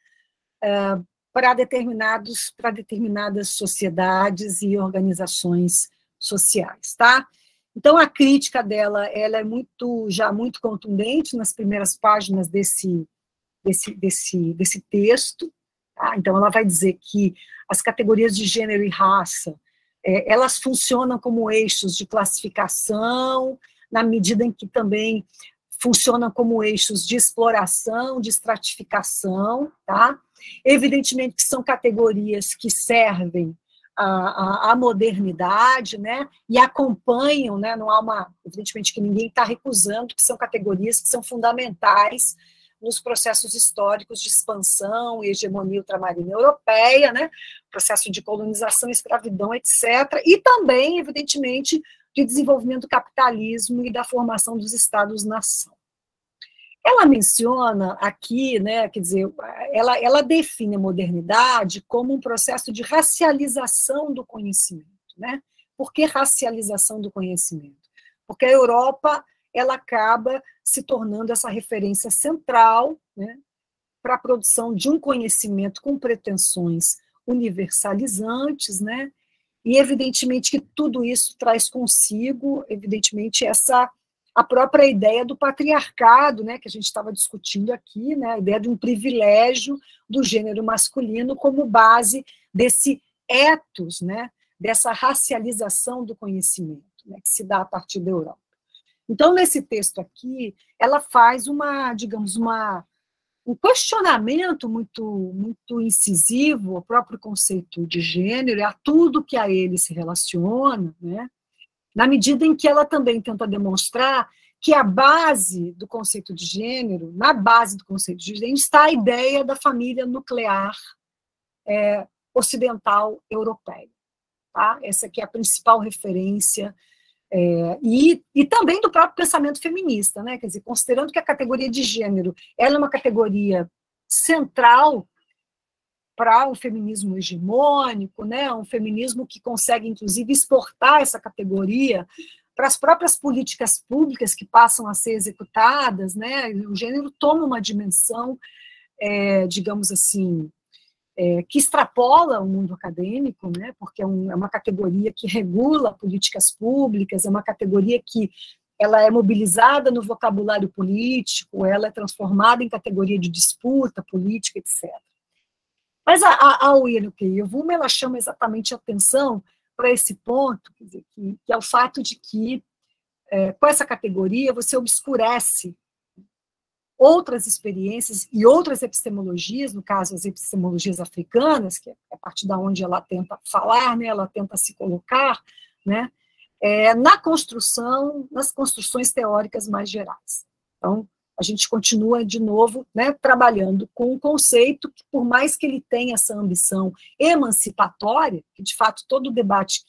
para determinadas sociedades e organizações sociais, tá? Então, a crítica dela, ela é já muito contundente nas primeiras páginas desse texto, tá? Então, ela vai dizer que as categorias de gênero e raça, elas funcionam como eixos de classificação, na medida em que também funcionam como eixos de exploração, de estratificação, tá? Evidentemente que são categorias que servem a modernidade, né, e acompanham, né, não há evidentemente que ninguém está recusando que são categorias que são fundamentais nos processos históricos de expansão e hegemonia ultramarina europeia, né, processo de colonização, escravidão, etc., e também, evidentemente, de desenvolvimento do capitalismo e da formação dos Estados-nação. Ela menciona aqui, né, quer dizer, ela define a modernidade como um processo de racialização do conhecimento, né? Por que racialização do conhecimento? Porque a Europa, ela acaba se tornando essa referência central, né, para a produção de um conhecimento com pretensões universalizantes, né? E evidentemente que tudo isso traz consigo, evidentemente, a própria ideia do patriarcado, né, que a gente estava discutindo aqui, né, a ideia de um privilégio do gênero masculino como base desse ethos, né, dessa racialização do conhecimento, né, que se dá a partir da Europa. Então, nesse texto aqui, ela faz digamos, um questionamento muito incisivo ao próprio conceito de gênero e a tudo que a ele se relaciona, né, na medida em que ela também tenta demonstrar que a base do conceito de gênero, na base do conceito de gênero, está a ideia da família nuclear ocidental europeia. Tá? Essa aqui é a principal referência, e também do próprio pensamento feminista, né? Quer dizer, considerando que a categoria de gênero ela é uma categoria central para o feminismo hegemônico, né, um feminismo que consegue, inclusive, exportar essa categoria para as próprias políticas públicas que passam a ser executadas, né, o gênero toma uma dimensão, digamos assim, que extrapola o mundo acadêmico, né, porque é uma categoria que regula políticas públicas, é uma categoria que ela é mobilizada no vocabulário político, ela é transformada em categoria de disputa política, etc. Mas a Oyinloke-Yevumi, ela chama exatamente a atenção para esse ponto, quer dizer, que é o fato de que, com essa categoria, você obscurece outras experiências e outras epistemologias, no caso, as epistemologias africanas, que é a partir da onde ela tenta falar, né, ela tenta se colocar, né, nas construções teóricas mais gerais. Então, a gente continua, de novo, né, trabalhando com um conceito que, por mais que ele tenha essa ambição emancipatória, que, de fato, todo o debate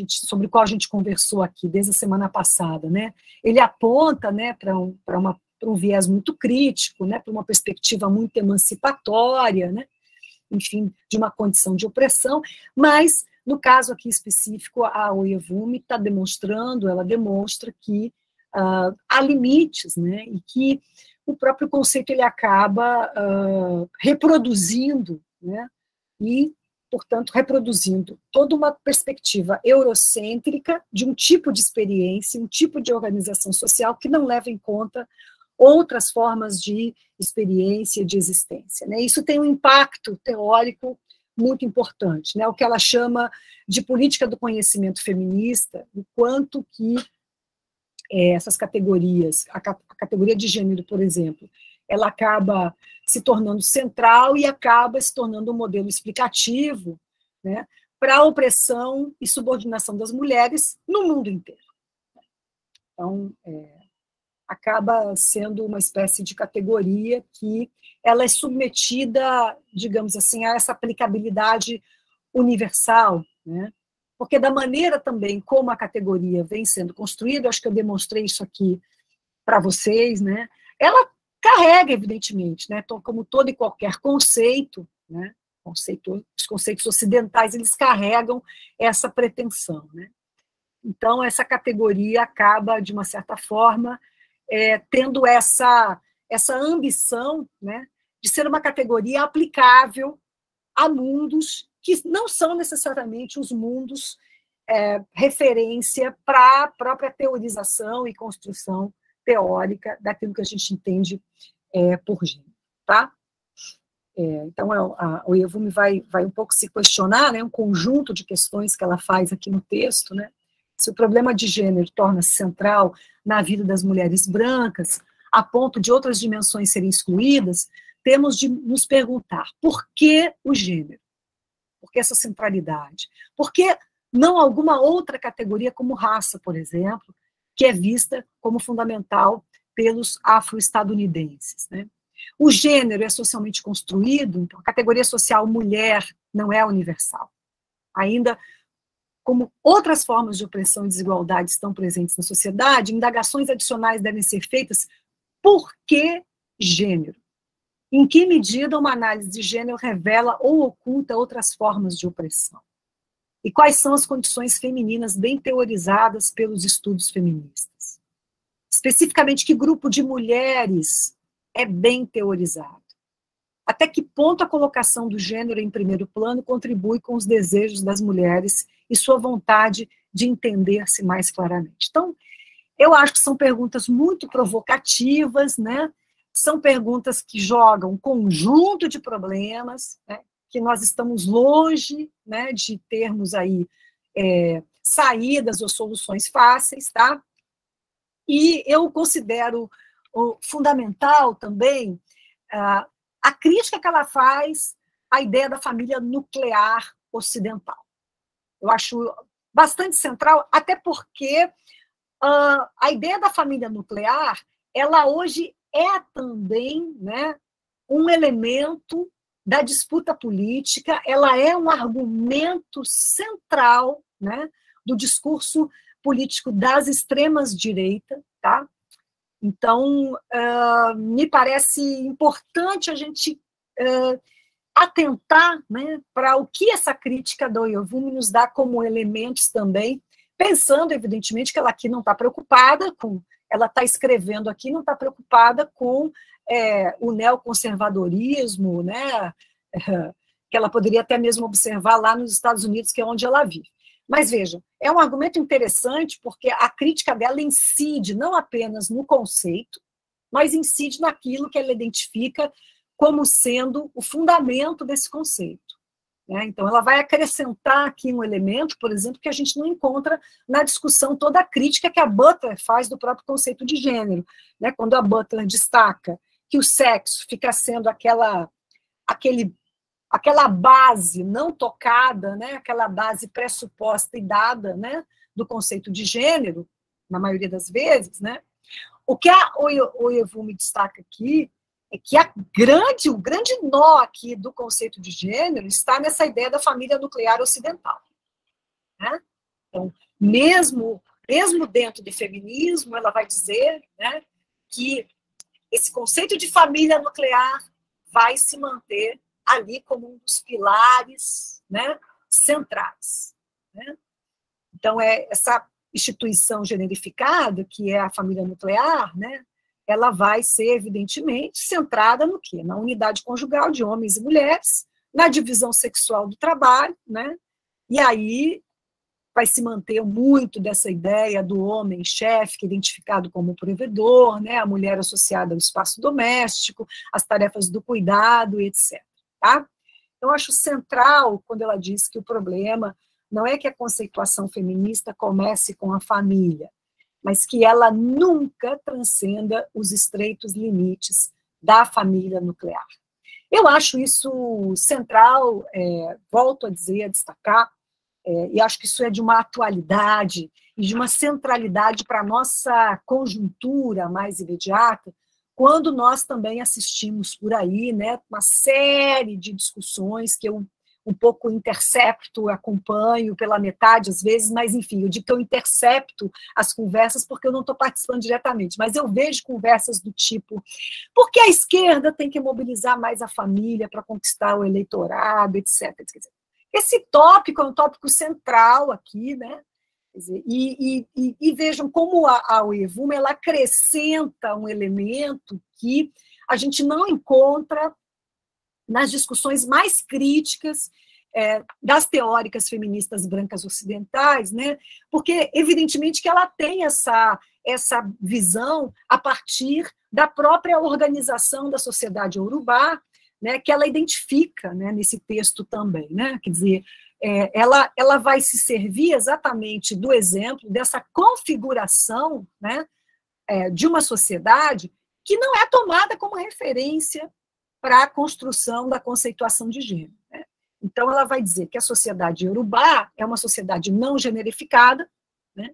sobre o qual a gente conversou aqui desde a semana passada, né, ele aponta, né, para um viés muito crítico, né, para uma perspectiva muito emancipatória, né, enfim, de uma condição de opressão, mas, no caso aqui específico, a Oyevumi ela demonstra que há limites, né, e que o próprio conceito ele acaba reproduzindo, né, e, portanto, reproduzindo toda uma perspectiva eurocêntrica de um tipo de experiência, um tipo de organização social que não leva em conta outras formas de experiência, de existência, né. Isso tem um impacto teórico muito importante, né, o que ela chama de política do conhecimento feminista, o quanto que essas categorias, a categoria de gênero, por exemplo, ela acaba se tornando central e acaba se tornando um modelo explicativo, né, para a opressão e subordinação das mulheres no mundo inteiro. Então, acaba sendo uma espécie de categoria que ela é submetida, digamos assim, a essa aplicabilidade universal, né? Porque da maneira também como a categoria vem sendo construída, acho que eu demonstrei isso aqui para vocês, né? Ela carrega, evidentemente, né? Como todo e qualquer conceito, né? Os conceitos ocidentais, eles carregam essa pretensão, né? Então, essa categoria acaba, de uma certa forma, tendo essa ambição, né, de ser uma categoria aplicável a mundos que não são necessariamente os mundos referência para a própria teorização e construção teórica daquilo que a gente entende por gênero, tá? Então, a Oyevumi vai um pouco se questionar, né, um conjunto de questões que ela faz aqui no texto, né, se o problema de gênero torna-se central na vida das mulheres brancas, a ponto de outras dimensões serem excluídas, temos de nos perguntar por que o gênero? Por que essa centralidade? Por que não alguma outra categoria, como raça, por exemplo, que é vista como fundamental pelos afro-estadunidenses, né? O gênero é socialmente construído, então a categoria social mulher não é universal. Ainda, como outras formas de opressão e desigualdade estão presentes na sociedade, indagações adicionais devem ser feitas. Por que gênero? Em que medida uma análise de gênero revela ou oculta outras formas de opressão? E quais são as condições femininas bem teorizadas pelos estudos feministas? Especificamente, que grupo de mulheres é bem teorizado? Até que ponto a colocação do gênero em primeiro plano contribui com os desejos das mulheres e sua vontade de entender-se mais claramente? Então, eu acho que são perguntas muito provocativas, né? São perguntas que jogam um conjunto de problemas, né? Que nós estamos longe, né, de termos aí saídas ou soluções fáceis, tá? E eu considero fundamental também a crítica que ela faz à ideia da família nuclear ocidental. Eu acho bastante central, até porque a ideia da família nuclear, ela hoje é também, né, um elemento da disputa política, ela é um argumento central, né, do discurso político das extremas direitas, tá? Então, me parece importante a gente atentar, né, para o que essa crítica da Oyevumi nos dá como elementos também, pensando, evidentemente, que ela aqui não está preocupada com, ela está escrevendo aqui, não está preocupada com o neoconservadorismo, né, que ela poderia até mesmo observar lá nos Estados Unidos, que é onde ela vive. Mas, vejam, é um argumento interessante, porque a crítica dela incide não apenas no conceito, mas incide naquilo que ela identifica como sendo o fundamento desse conceito. Né? Então, ela vai acrescentar aqui um elemento, por exemplo, que a gente não encontra na discussão toda a crítica que a Butler faz do próprio conceito de gênero. Né? Quando a Butler destaca que o sexo fica sendo aquela base não tocada, né? Aquela base pressuposta e dada, né? Do conceito de gênero, na maioria das vezes, né? O que a Oyevumi destaca aqui é que o grande nó aqui do conceito de gênero está nessa ideia da família nuclear ocidental. Né? Então, mesmo dentro do feminismo, ela vai dizer, né, que esse conceito de família nuclear vai se manter ali como um dos pilares, né, centrais. Né? Então, essa instituição generificada, que é a família nuclear, né, ela vai ser, evidentemente, centrada no quê? Na unidade conjugal de homens e mulheres, na divisão sexual do trabalho, né? E aí vai se manter muito dessa ideia do homem chefe, que é identificado como provedor, né? A mulher associada ao espaço doméstico, as tarefas do cuidado, etc. Tá? Eu acho central quando ela diz que o problema não é que a conceituação feminista comece com a família, mas que ela nunca transcenda os estreitos limites da família nuclear. Eu acho isso central, volto a dizer, a destacar, e acho que isso é de uma atualidade e de uma centralidade para a nossa conjuntura mais imediata, quando nós também assistimos por aí, né, uma série de discussões que eu um pouco intercepto, acompanho pela metade às vezes, mas enfim, eu digo que eu intercepto as conversas porque eu não estou participando diretamente, mas eu vejo conversas do tipo, por que a esquerda tem que mobilizar mais a família para conquistar o eleitorado, etc. Esse tópico é um tópico central aqui, né? Quer dizer, e vejam como a Oyevumi, ela acrescenta um elemento que a gente não encontra nas discussões mais críticas das teóricas feministas brancas ocidentais, né? Porque, evidentemente, que ela tem essa visão a partir da própria organização da sociedade iorubá, né, que ela identifica, né, nesse texto também. Né? Quer dizer, ela vai se servir exatamente do exemplo dessa configuração, né, de uma sociedade que não é tomada como referência para a construção da conceituação de gênero. Né? Então, ela vai dizer que a sociedade iorubá é uma sociedade não generificada, né?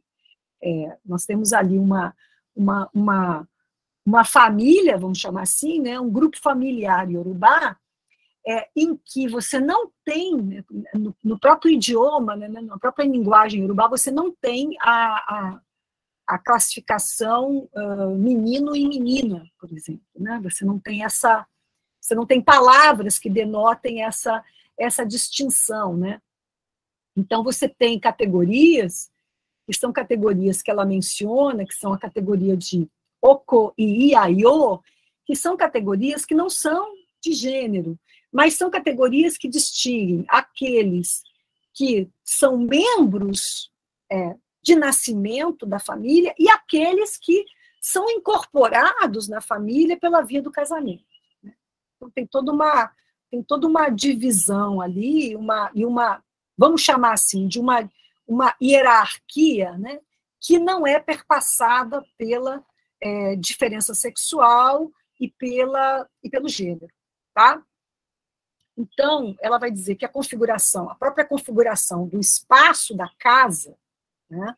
Nós temos ali uma família, vamos chamar assim, né? Um grupo familiar iorubá, em que você não tem, no próprio idioma, né, na própria linguagem iorubá, você não tem a classificação menino e menina, por exemplo, né? Você não tem palavras que denotem essa distinção, né? Então, você tem categorias, que são categorias que ela menciona, que são a categoria de Oko e Iaio, que são categorias que não são de gênero, mas são categorias que distinguem aqueles que são membros de nascimento da família e aqueles que são incorporados na família pela via do casamento. Então, tem toda uma divisão ali, vamos chamar assim, de uma hierarquia, né, que não é perpassada pela diferença sexual e pelo gênero, tá? Então, ela vai dizer que a própria configuração do espaço da casa, né,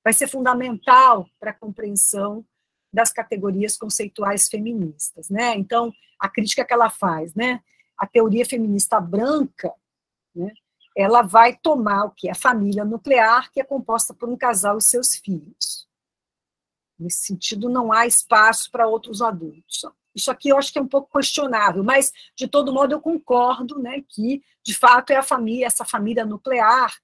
vai ser fundamental para a compreensão das categorias conceituais feministas, né? Então, a crítica que ela faz, né, a teoria feminista branca, né, ela vai tomar o que? A família nuclear, que é composta por um casal e seus filhos. Nesse sentido, não há espaço para outros adultos. Isso aqui eu acho que é um pouco questionável, mas, de todo modo, eu concordo, né, que, de fato, é essa família nuclear,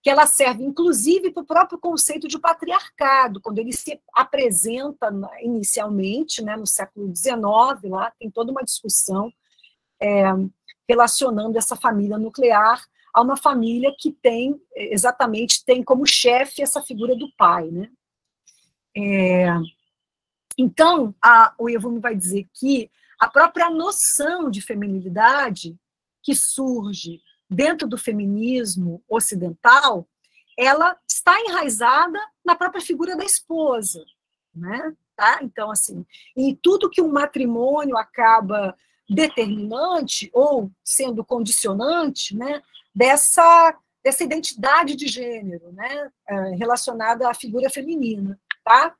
que ela serve, inclusive, para o próprio conceito de patriarcado, quando ele se apresenta inicialmente, né, no século XIX, lá tem toda uma discussão relacionando essa família nuclear a uma família que tem como chefe essa figura do pai, né? Então, o Yevome vai dizer que a própria noção de feminilidade que surge dentro do feminismo ocidental, ela está enraizada na própria figura da esposa, né? Tá? Então, assim, em tudo que um matrimônio acaba determinante ou sendo condicionante, né, dessa identidade de gênero, né, relacionada à figura feminina, tá?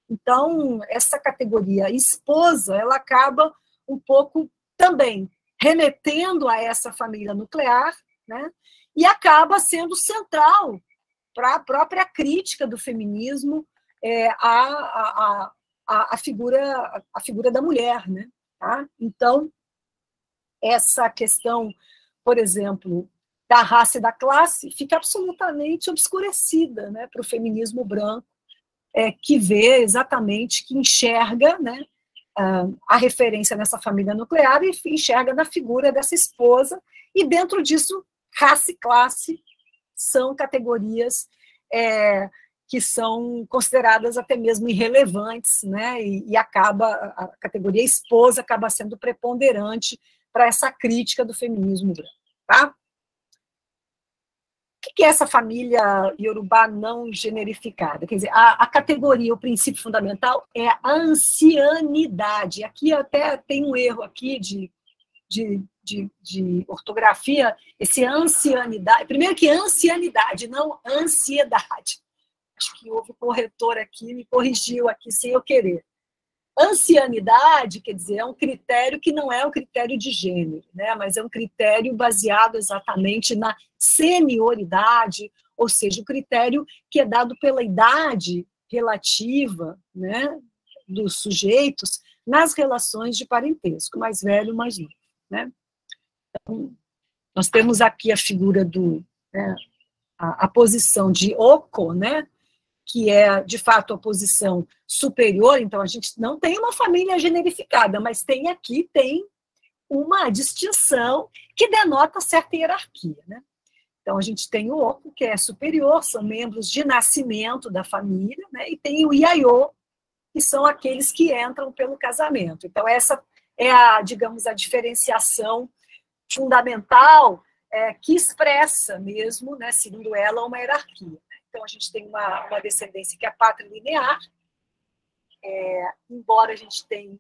Então, essa categoria esposa, ela acaba um pouco também remetendo a essa família nuclear, né, e acaba sendo central para a própria crítica do feminismo a figura da mulher, né? Tá? Então, essa questão, por exemplo, da raça e da classe fica absolutamente obscurecida, né, para o feminismo branco, que vê exatamente, que enxerga, né, a referência nessa família nuclear e enxerga na figura dessa esposa, e dentro disso, raça e classe são categorias que são consideradas até mesmo irrelevantes, né, e a categoria esposa acaba sendo preponderante para essa crítica do feminismo branco, tá? O que é essa família iorubá não generificada? Quer dizer, a categoria, o princípio fundamental é a ancianidade. Aqui até tem um erro aqui de ortografia, esse ancianidade. Primeiro que ancianidade, não ansiedade. Acho que houve um corretor aqui, me corrigiu aqui sem eu querer. Ancianidade, quer dizer, é um critério que não é um critério de gênero, né, mas é um critério baseado exatamente na senioridade, ou seja, o critério que é dado pela idade relativa, né, dos sujeitos nas relações de parentesco, mais velho, mais novo, né. Então, nós temos aqui a figura a posição de Oko, né, que é, de fato, a posição superior. Então, a gente não tem uma família generificada, mas tem uma distinção que denota certa hierarquia, né? Então, a gente tem o Oko, que é superior, são membros de nascimento da família, né? E tem o Iaio, que são aqueles que entram pelo casamento. Então, essa é digamos, a diferenciação fundamental que expressa mesmo, né, segundo ela, uma hierarquia. Então, a gente tem uma descendência que é patrilinear, embora a gente tenha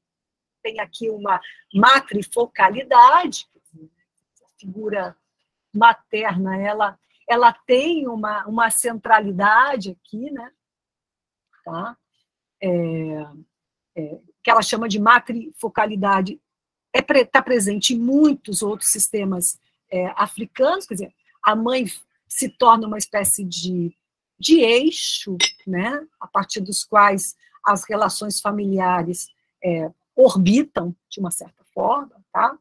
aqui uma matrifocalidade, figura materna, ela tem uma centralidade aqui, né? Tá? Que ela chama de matrifocalidade, está presente em muitos outros sistemas africanos, quer dizer, a mãe se torna uma espécie de eixo, né, a partir dos quais as relações familiares orbitam, de uma certa forma, tá?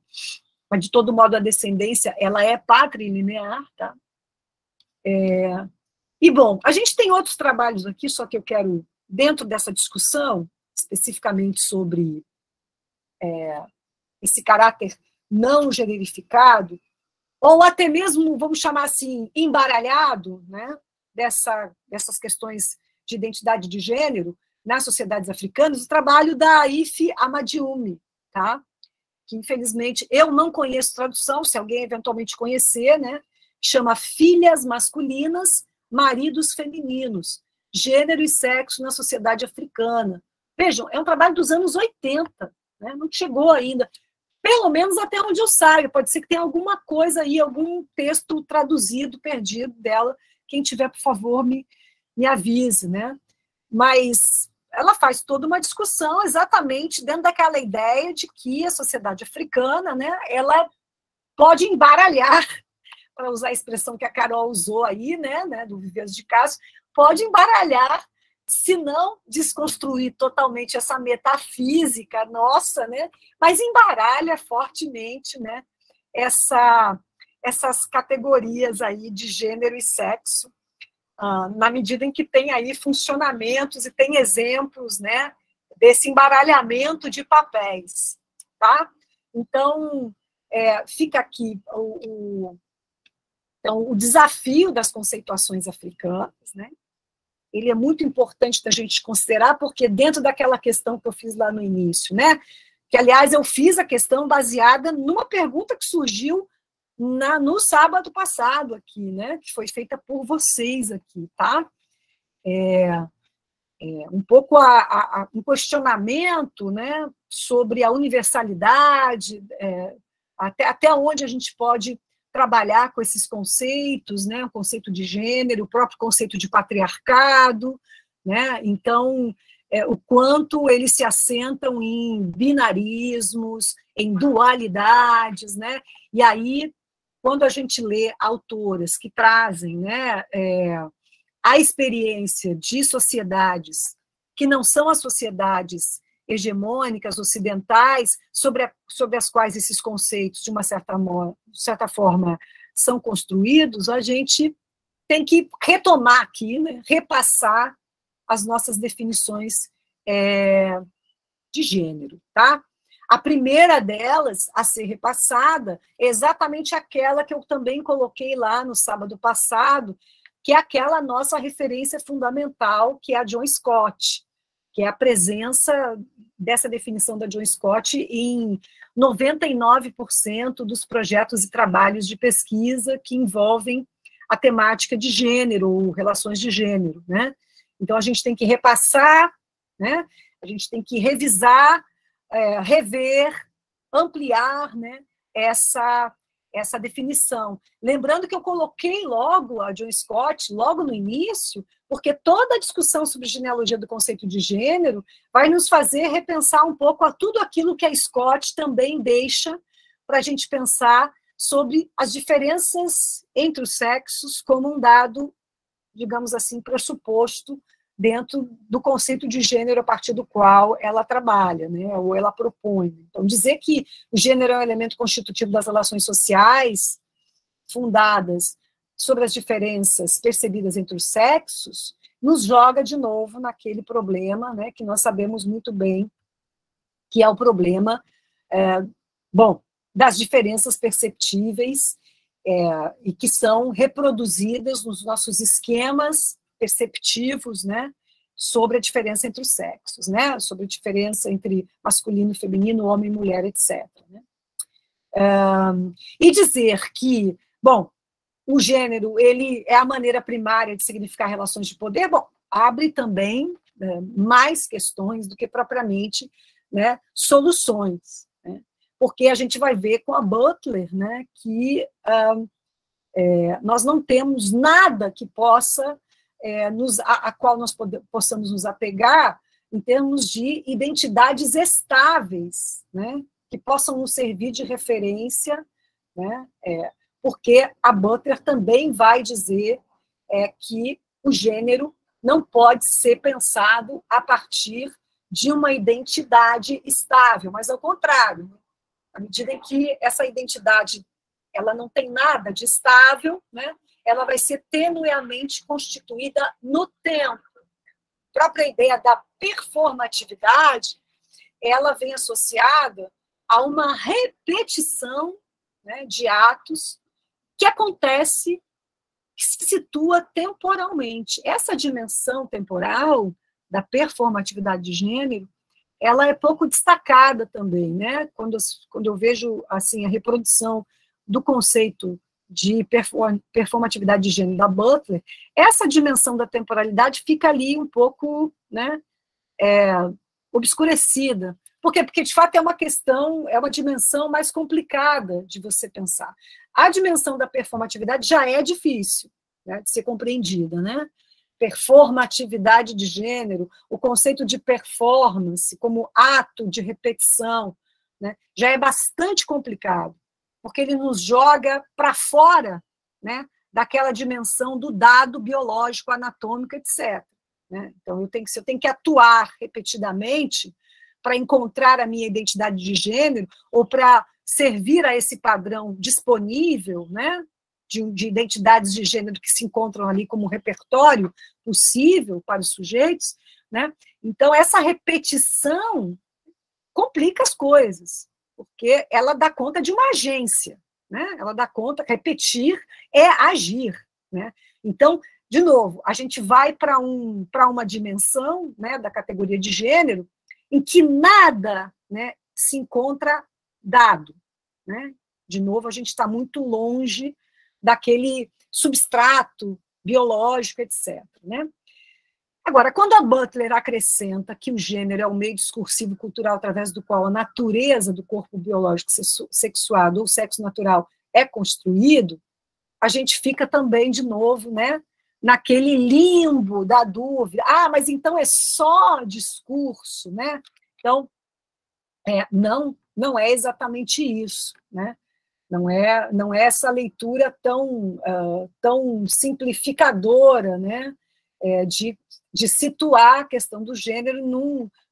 Mas, de todo modo, a descendência ela é patrilinear, tá? E, bom, a gente tem outros trabalhos aqui, só que eu quero, dentro dessa discussão, especificamente sobre esse caráter não generificado, ou até mesmo, vamos chamar assim, embaralhado, né, dessas questões de identidade de gênero nas sociedades africanas, o trabalho da Ife Amadioumi, tá? Que, infelizmente, eu não conheço tradução, se alguém eventualmente conhecer, né, chama Filhas Masculinas, Maridos Femininos, Gênero e Sexo na Sociedade Africana. Vejam, é um trabalho dos anos 80, né, não chegou ainda, pelo menos até onde eu saio, pode ser que tenha alguma coisa aí, algum texto traduzido, perdido dela, quem tiver, por favor, me avise, né? Mas ela faz toda uma discussão exatamente dentro daquela ideia de que a sociedade africana, né, ela pode embaralhar, para usar a expressão que a Carol usou aí, né, do Viveiros de Castro, pode embaralhar, se não desconstruir totalmente essa metafísica nossa, né, mas embaralha fortemente, né, essas categorias aí de gênero e sexo, na medida em que tem aí funcionamentos e tem exemplos, né, desse embaralhamento de papéis, tá? Então, fica aqui então, o desafio das conceituações africanas, né? Ele é muito importante da gente considerar, porque dentro daquela questão que eu fiz lá no início, né? Que, aliás, eu fiz a questão baseada numa pergunta que surgiu no sábado passado aqui, né? Que foi feita por vocês aqui, tá? Um pouco um questionamento, né? Sobre a universalidade, até onde a gente pode trabalhar com esses conceitos, né? O conceito de gênero, o próprio conceito de patriarcado, né? Então, o quanto eles se assentam em binarismos, em dualidades, né? E aí, quando a gente lê autoras que trazem, né, a experiência de sociedades que não são as sociedades hegemônicas ocidentais, sobre as quais esses conceitos, de uma certa forma, são construídos, a gente tem que retomar aqui, né, repassar as nossas definições de gênero, tá? A primeira delas a ser repassada é exatamente aquela que eu também coloquei lá no sábado passado, que é aquela nossa referência fundamental, que é a John Scott, que é a presença dessa definição da John Scott em 99% dos projetos e trabalhos de pesquisa que envolvem a temática de gênero, ou relações de gênero, né? Então, a gente tem que repassar, né? A gente tem que revisar, rever, ampliar, né, essa definição. Lembrando que eu coloquei logo a John Scott, logo no início, porque toda a discussão sobre genealogia do conceito de gênero vai nos fazer repensar um pouco a tudo aquilo que a Scott também deixa para a gente pensar sobre as diferenças entre os sexos como um dado, digamos assim, pressuposto dentro do conceito de gênero a partir do qual ela trabalha, né, ou ela propõe. Então, dizer que o gênero é um elemento constitutivo das relações sociais fundadas sobre as diferenças percebidas entre os sexos, nos joga de novo naquele problema, né, que nós sabemos muito bem que é o problema, das diferenças perceptíveis e que são reproduzidas nos nossos esquemas perceptivos, né, sobre a diferença entre os sexos, né, sobre a diferença entre masculino e feminino, homem e mulher, etc. Né? E dizer que, bom, o gênero ele é a maneira primária de significar relações de poder, bom, abre também mais questões do que propriamente, né, soluções. Né? porque a gente vai ver com a Butler, né, que nós não temos nada que possa, a qual nós possamos nos apegar em termos de identidades estáveis, né, que possam nos servir de referência, né, porque a Butler também vai dizer que o gênero não pode ser pensado a partir de uma identidade estável, mas ao contrário, à medida em que essa identidade ela não tem nada de estável, né, ela vai ser tenuemente constituída no tempo. A própria ideia da performatividade, ela vem associada a uma repetição, né, de atos que acontece, que se situa temporalmente. Essa dimensão temporal da performatividade de gênero, ela é pouco destacada também, né? Quando eu vejo assim a reprodução do conceito de performatividade de gênero da Butler, essa dimensão da temporalidade fica ali um pouco, né, obscurecida. Por quê? Porque, de fato, é uma questão, é uma dimensão mais complicada de você pensar. A dimensão da performatividade já é difícil, né, de ser compreendida, né? Performatividade de gênero, o conceito de performance como ato de repetição, né, já é bastante complicado, porque ele nos joga para fora, né, daquela dimensão do dado biológico, anatômico, etc. Né? Então, se eu tenho que atuar repetidamente para encontrar a minha identidade de gênero, ou para servir a esse padrão disponível, né, de identidades de gênero que se encontram ali como repertório possível para os sujeitos, né? Então, essa repetição complica as coisas, porque ela dá conta de uma agência, né? Ela dá conta, repetir é agir, né? Então, de novo, a gente vai para uma dimensão, né, da categoria de gênero em que nada, né, se encontra dado, né? De novo, a gente está muito longe daquele substrato biológico, etc. Né? Agora, quando a Butler acrescenta que o gênero é o meio discursivo cultural através do qual a natureza do corpo biológico sexuado ou sexo natural é construído, a gente fica também, de novo, né, naquele limbo da dúvida. Ah, mas então é só discurso, né? Então, não é exatamente isso, né? Não é essa leitura tão simplificadora, né, de situar a questão do gênero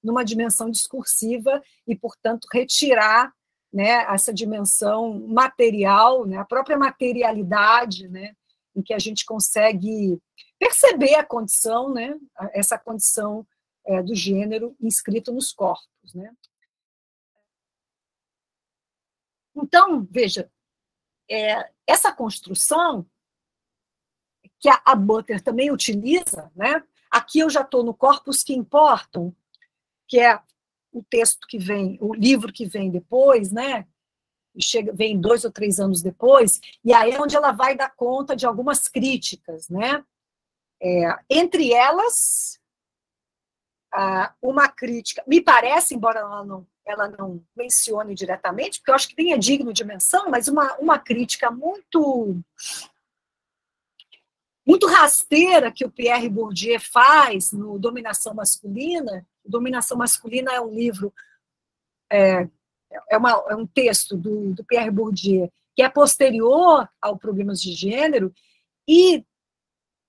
numa dimensão discursiva e, portanto, retirar, né, essa dimensão material, né, a própria materialidade, né, em que a gente consegue perceber a condição, né, essa condição do gênero inscrito nos corpos. Né. Então, veja, essa construção que a Butler também utiliza, né? Aqui eu já estou no Corpos que Importam, que é o texto que vem, o livro que vem depois, né? Vem 2 ou 3 anos depois, e aí é onde ela vai dar conta de algumas críticas, né? Entre elas, uma crítica, me parece, embora ela não mencione diretamente, porque eu acho que nem é digno de menção, mas uma crítica muito rasteira que o Pierre Bourdieu faz no Dominação Masculina. Dominação Masculina é um livro, é um texto do Pierre Bourdieu que é posterior ao Problemas de Gênero e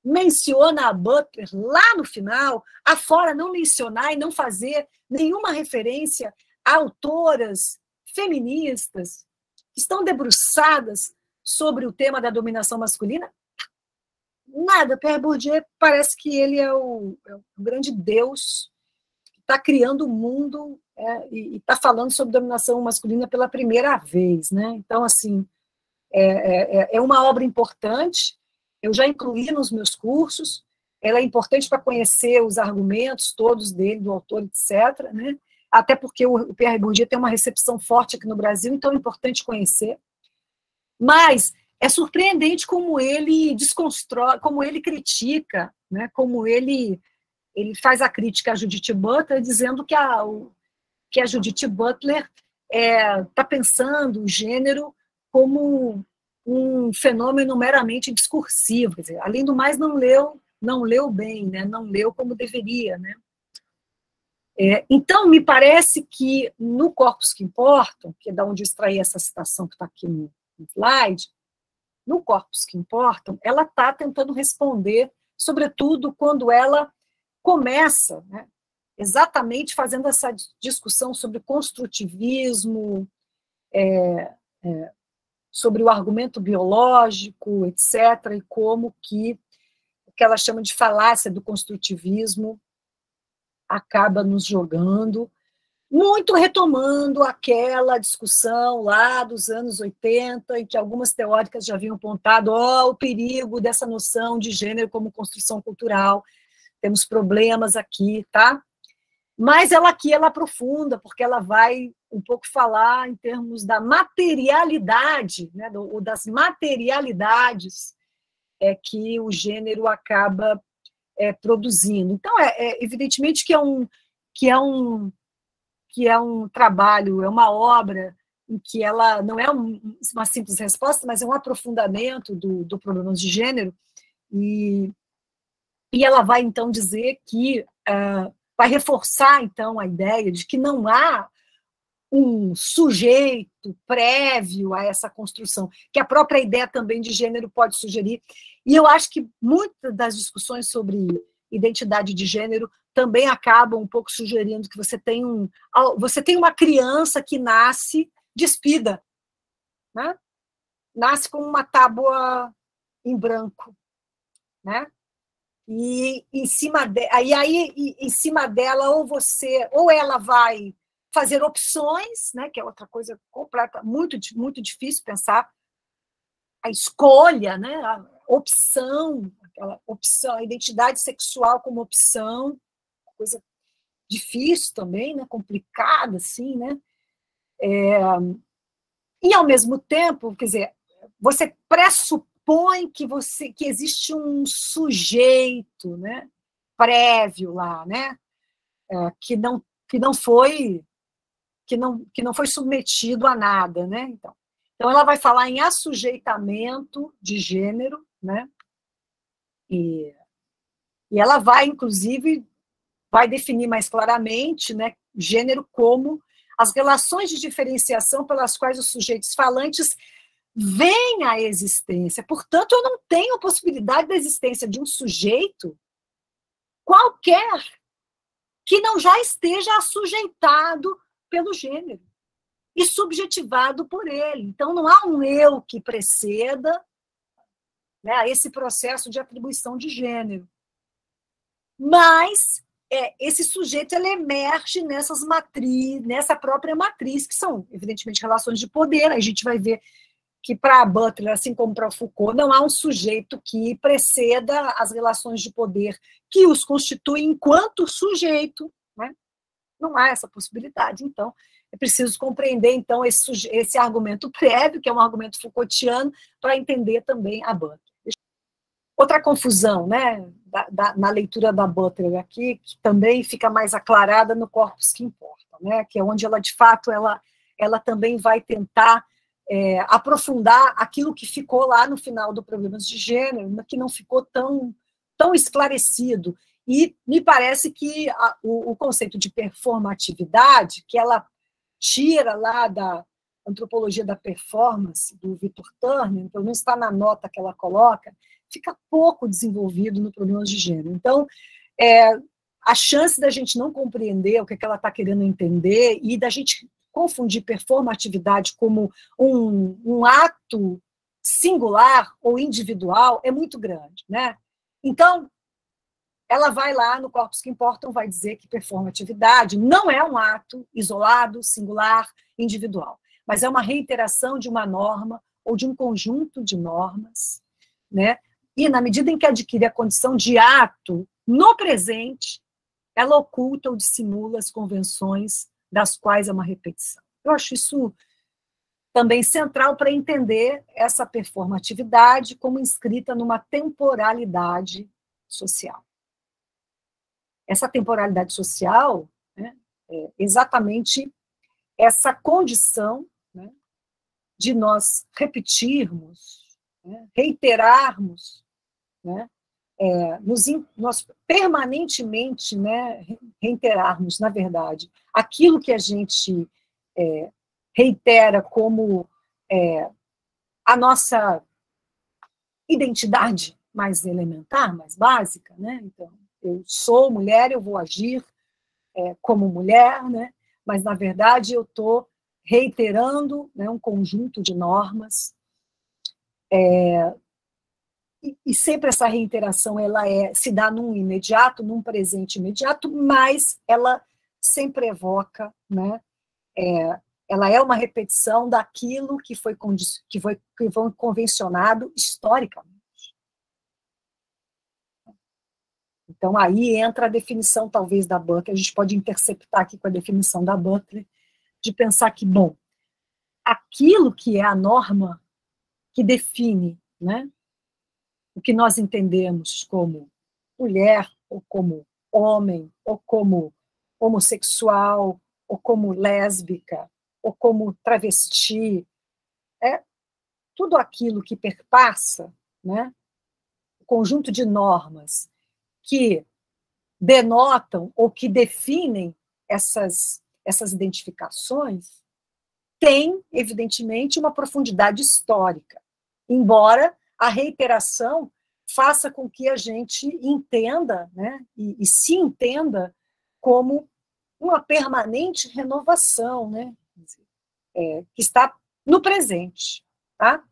menciona a Butler lá no final, afora não mencionar e não fazer nenhuma referência a autoras feministas que estão debruçadas sobre o tema da dominação masculina. Nada, Pierre Bourdieu parece que ele é o grande Deus que está criando o mundo e está falando sobre dominação masculina pela primeira vez. Né? Então, assim, é uma obra importante, eu já incluí nos meus cursos, ela é importante para conhecer os argumentos todos dele, do autor, etc., né? Até porque o Pierre Bourdieu tem uma recepção forte aqui no Brasil, então é importante conhecer. Mas é surpreendente como ele desconstrói, como ele critica, né? Como ele faz a crítica a Judith Butler, dizendo que a Judith Butler está pensando o gênero como um fenômeno meramente discursivo, quer dizer, além do mais, não leu bem, né? Não leu como deveria, né? Então, me parece que no Corpos que Importam, que é da onde eu extraí essa citação que está aqui no slide, no Corpos que Importam, ela está tentando responder, sobretudo quando ela começa, né, exatamente fazendo essa discussão sobre construtivismo, sobre o argumento biológico, etc., e como que o que ela chama de falácia do construtivismo acaba nos jogando, muito retomando aquela discussão lá dos anos 80, em que algumas teóricas já haviam apontado o perigo dessa noção de gênero como construção cultural, temos problemas aqui, tá? Mas ela aprofunda, porque ela vai um pouco falar em termos da materialidade, né, ou das materialidades que o gênero acaba produzindo. Então, evidentemente que é um trabalho, é uma obra em que ela não é uma simples resposta, mas é um aprofundamento do problema de gênero, e ela vai, então, dizer que vai reforçar, então, a ideia de que não há um sujeito prévio a essa construção, que a própria ideia também de gênero pode sugerir. E eu acho que muitas das discussões sobre identidade de gênero também acabam um pouco sugerindo que você tem uma criança que nasce despida, né? Nasce com uma tábua em branco, né? E em cima em cima dela ou ela vai fazer opções, né, que é outra coisa completa, muito difícil pensar a escolha, né, a opção, aquela opção, a identidade sexual como opção, coisa difícil também, né, complicada assim, né? E ao mesmo tempo, quer dizer, você pressupõe que existe um sujeito, né, prévio lá, né, que não foi submetido a nada, né? Então ela vai falar em assujeitamento de gênero, né? E ela vai, inclusive, definir mais claramente, né, gênero como as relações de diferenciação pelas quais os sujeitos falantes vêm à existência. Portanto, eu não tenho possibilidade da existência de um sujeito qualquer que não já esteja assujeitado pelo gênero e subjetivado por ele. Então, não há um eu que preceda, né, esse processo de atribuição de gênero. Mas esse sujeito ele emerge nessa própria matriz, que são, evidentemente, relações de poder. A gente vai ver que, para Butler, assim como para Foucault, não há um sujeito que preceda as relações de poder que os constituem enquanto sujeito, né? Não há essa possibilidade. Então, é preciso compreender, então, esse argumento prévio, que é um argumento Foucaultiano, para entender também a Butler. Outra confusão, né, na leitura da Butler aqui, que também fica mais aclarada no Corpos que Importam, né, que é onde ela, de fato, ela também vai tentar aprofundar aquilo que ficou lá no final do Problemas de Gênero, que não ficou tão esclarecido. E me parece que o conceito de performatividade, que ela tira lá da antropologia da performance, do Victor Turner, pelo menos está na nota que ela coloca, fica pouco desenvolvido no Problemas de Gênero. Então, a chance da gente não compreender o que ela está querendo entender e da gente confundir performatividade como um ato singular ou individual é muito grande, né? Então, ela vai lá no Corpos que Importam, vai dizer que performatividade não é um ato isolado, singular, individual, mas é uma reiteração de uma norma ou de um conjunto de normas, né? E, na medida em que adquire a condição de ato no presente, ela oculta ou dissimula as convenções das quais é uma repetição. Eu acho isso também central para entender essa performatividade como inscrita numa temporalidade social. Essa temporalidade social, né, exatamente essa condição, né, de nós repetirmos, né, reiterarmos, né, nós permanentemente, né, reiterarmos, na verdade, aquilo que a gente reitera como a nossa identidade mais elementar, mais básica, né? Então, eu sou mulher, eu vou agir como mulher, né? Mas, na verdade, eu estou reiterando, né, um conjunto de normas, e sempre essa reiteração ela se dá num imediato, num presente imediato, mas ela sempre evoca, né, ela é uma repetição daquilo que foi convencionado historicamente. Então, aí entra a definição, talvez, da Butler, a gente pode interceptar aqui com a definição da Butler, de pensar que, bom, aquilo que é a norma que define, né, o que nós entendemos como mulher, ou como homem, ou como homossexual, ou como lésbica, ou como travesti, tudo aquilo que perpassa, né, o conjunto de normas que denotam ou que definem essas identificações, tem, evidentemente, uma profundidade histórica, embora a reiteração faça com que a gente entenda, né, e se entenda como uma permanente renovação, né, que está no presente, tá?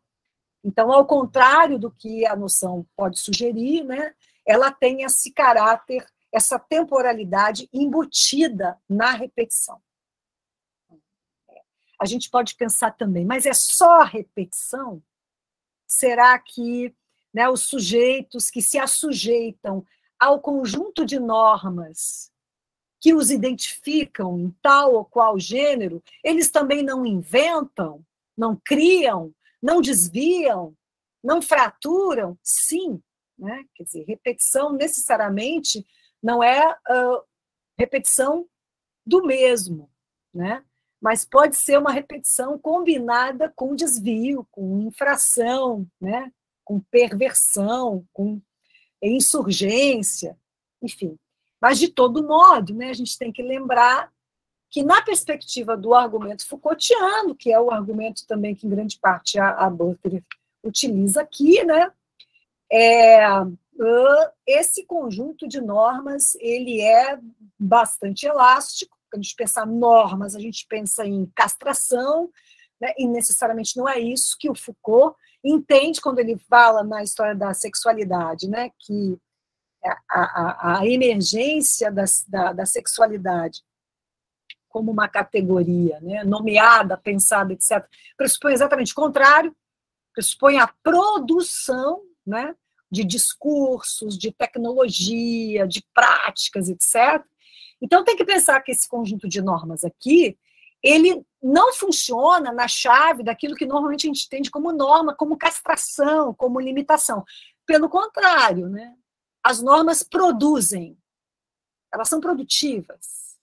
Então, ao contrário do que a noção pode sugerir, né, ela tem esse caráter, essa temporalidade embutida na repetição. A gente pode pensar também, mas é só a repetição? Será que, né, os sujeitos que se assujeitam ao conjunto de normas que os identificam em tal ou qual gênero, eles também não inventam, não criam, não desviam, não fraturam? Sim, né? Quer dizer, repetição necessariamente não é repetição do mesmo, né? Mas pode ser uma repetição combinada com desvio, com infração, né? Com perversão, com insurgência, enfim. Mas, de todo modo, né, a gente tem que lembrar que, na perspectiva do argumento Foucaultiano, que é o argumento também que, em grande parte, a Butler utiliza aqui, né, esse conjunto de normas ele é bastante elástico. Quando a gente pensa em normas, a gente pensa em castração, né, e necessariamente não é isso que o Foucault entende quando ele fala na história da sexualidade, né, que a emergência da sexualidade como uma categoria, né, nomeada, pensada, etc., pressupõe exatamente o contrário, pressupõe a produção, né, de discursos, de tecnologia, de práticas, etc. Então, tem que pensar que esse conjunto de normas aqui, ele não funciona na chave daquilo que normalmente a gente entende como norma, como castração, como limitação. Pelo contrário, né, as normas produzem, elas são produtivas,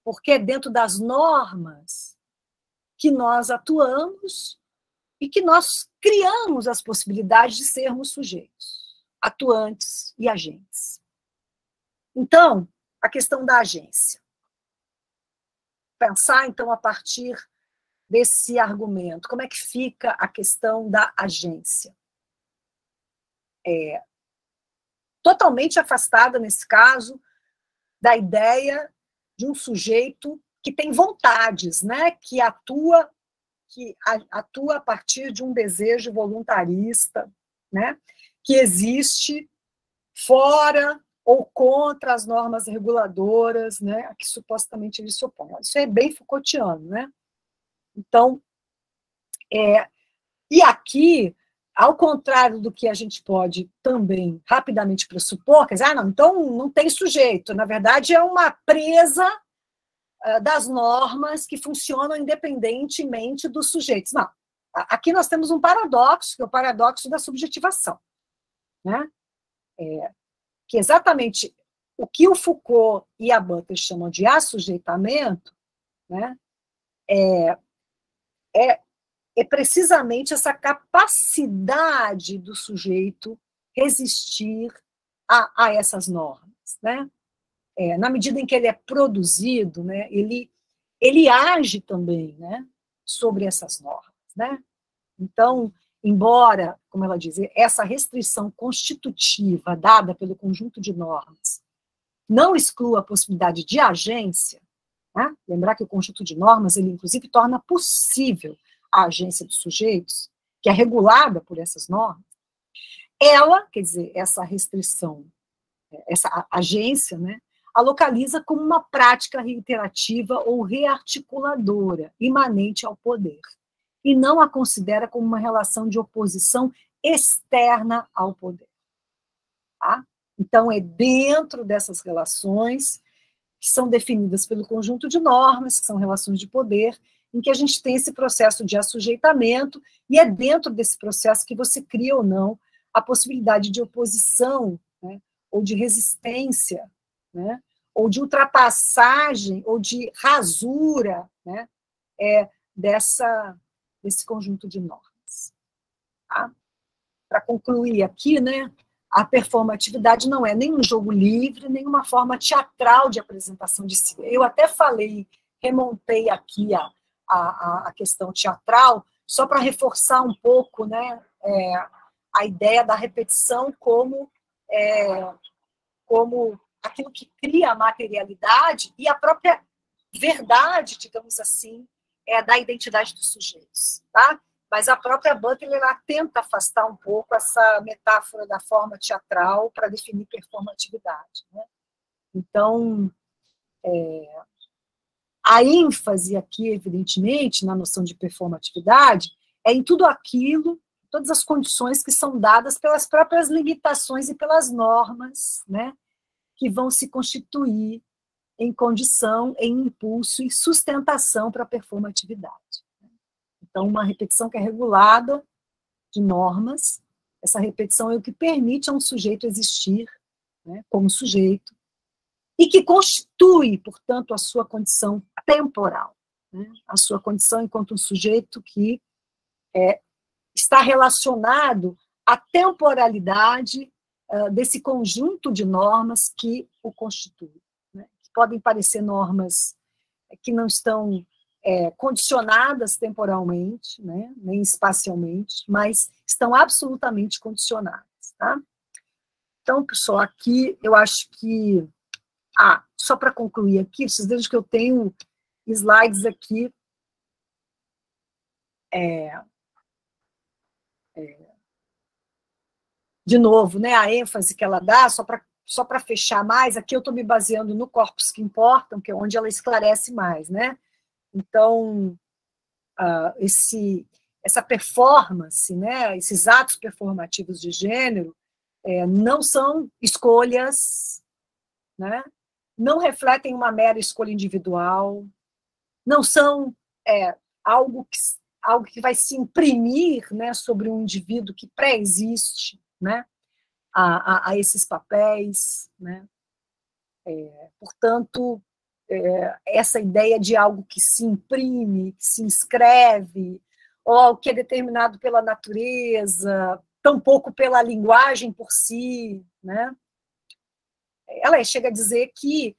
porque é dentro das normas que nós atuamos e que nós criamos as possibilidades de sermos sujeitos, atuantes e agentes. Então, a questão da agência. Pensar, então, a partir desse argumento, como é que fica a questão da agência? Totalmente afastada, nesse caso, da ideia de um sujeito que tem vontades, né, que atua a partir de um desejo voluntarista, né, que existe fora ou contra as normas reguladoras, né, a que supostamente ele se opõe. Isso é bem Foucaultiano, né? Então, e aqui, ao contrário do que a gente pode também rapidamente pressupor, quer dizer, não, então não tem sujeito, na verdade é uma presa das normas que funcionam independentemente dos sujeitos. Não, aqui nós temos um paradoxo, que é o paradoxo da subjetivação, né? Que exatamente o que o Foucault e a Butler chamam de assujeitamento, né, é precisamente essa capacidade do sujeito resistir a essas normas, né? Na medida em que ele é produzido, né, ele age também, né, sobre essas normas, né? Então, embora, como ela diz, essa restrição constitutiva dada pelo conjunto de normas não exclua a possibilidade de agência, né? Lembrar que o conjunto de normas, ele inclusive torna possível a agência dos sujeitos, que é regulada por essas normas, ela, quer dizer, essa restrição, essa agência, né, a localiza como uma prática reiterativa ou rearticuladora, imanente ao poder, e não a considera como uma relação de oposição externa ao poder. Tá? Então, é dentro dessas relações, que são definidas pelo conjunto de normas, que são relações de poder, em que a gente tem esse processo de assujeitamento, e é dentro desse processo que você cria ou não a possibilidade de oposição, né, ou de resistência, né, ou de ultrapassagem, ou de rasura, né, desse conjunto de normas. Tá? Para concluir aqui, né, a performatividade não é nem um jogo livre, nem uma forma teatral de apresentação de si. Eu até falei, remontei aqui a questão teatral, só para reforçar um pouco, né, a ideia da repetição como aquilo que cria a materialidade e a própria verdade, digamos assim, da identidade dos sujeitos. Tá? Mas a própria Butler, ela tenta afastar um pouco essa metáfora da forma teatral para definir performatividade, né? Então, a ênfase aqui, evidentemente, na noção de performatividade, é em tudo aquilo, todas as condições que são dadas pelas próprias limitações e pelas normas, né, que vão se constituir em condição, em impulso e sustentação para a performatividade. Então, uma repetição que é regulada de normas, essa repetição é o que permite a um sujeito existir, né, como sujeito, e que constitui, portanto, a sua condição temporal, né, a sua condição enquanto um sujeito que está relacionado à temporalidade desse conjunto de normas que o constitui, né, que podem parecer normas que não estão condicionadas temporalmente, né, nem espacialmente, mas estão absolutamente condicionadas. Tá? Então, pessoal, aqui eu acho que... só para concluir aqui, vocês vejam que eu tenho slides aqui de novo, né, a ênfase que ela dá, só para fechar mais, aqui eu estou me baseando no corpus que importam, que é onde ela esclarece mais, né? Então, essa performance, né, esses atos performativos de gênero, não são escolhas, né, não refletem uma mera escolha individual, não são algo que vai se imprimir, né, sobre um indivíduo que pré-existe, né, a esses papéis, né? Portanto, essa ideia de algo que se imprime, que se inscreve, ou algo que é determinado pela natureza, tampouco pela linguagem por si, né? Ela chega a dizer que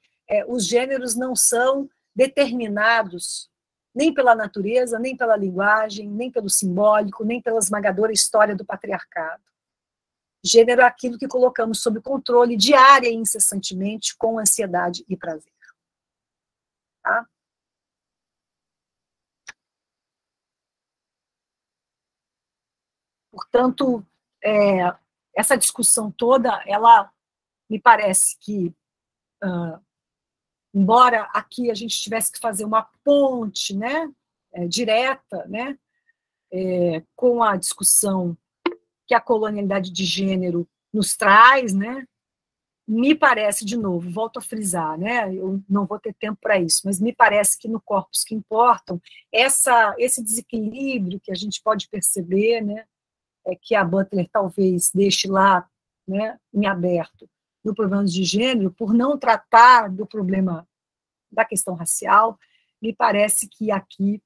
os gêneros não são determinados nem pela natureza, nem pela linguagem, nem pelo simbólico, nem pela esmagadora história do patriarcado. Gênero é aquilo que colocamos sob controle diária e incessantemente, com ansiedade e prazer. Tá? Portanto, essa discussão toda, ela me parece que, embora aqui a gente tivesse que fazer uma ponte, né, direta, né, com a discussão que a colonialidade de gênero nos traz, né, me parece, de novo, volto a frisar, né, eu não vou ter tempo para isso, mas me parece que no corpus que importam, esse desequilíbrio que a gente pode perceber, né, que a Butler talvez deixe lá, né, em aberto, no problema de gênero, por não tratar do problema da questão racial, me parece que aqui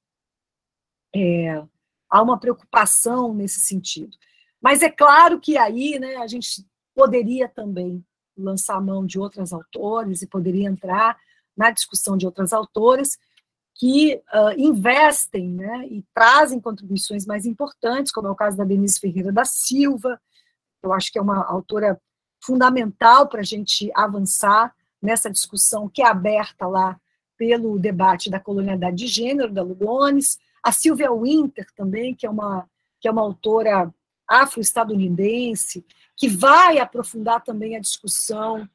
há uma preocupação nesse sentido. Mas é claro que aí, né, a gente poderia também lançar mão de outros autores e poderia entrar na discussão de outras autoras que investem, né, e trazem contribuições mais importantes, como é o caso da Denise Ferreira da Silva. Eu acho que é uma autora fundamental para a gente avançar nessa discussão que é aberta lá pelo debate da colonialidade de gênero, da Lugones. A Sylvia Wynter também, que é uma autora afro-estadunidense, que vai aprofundar também a discussão,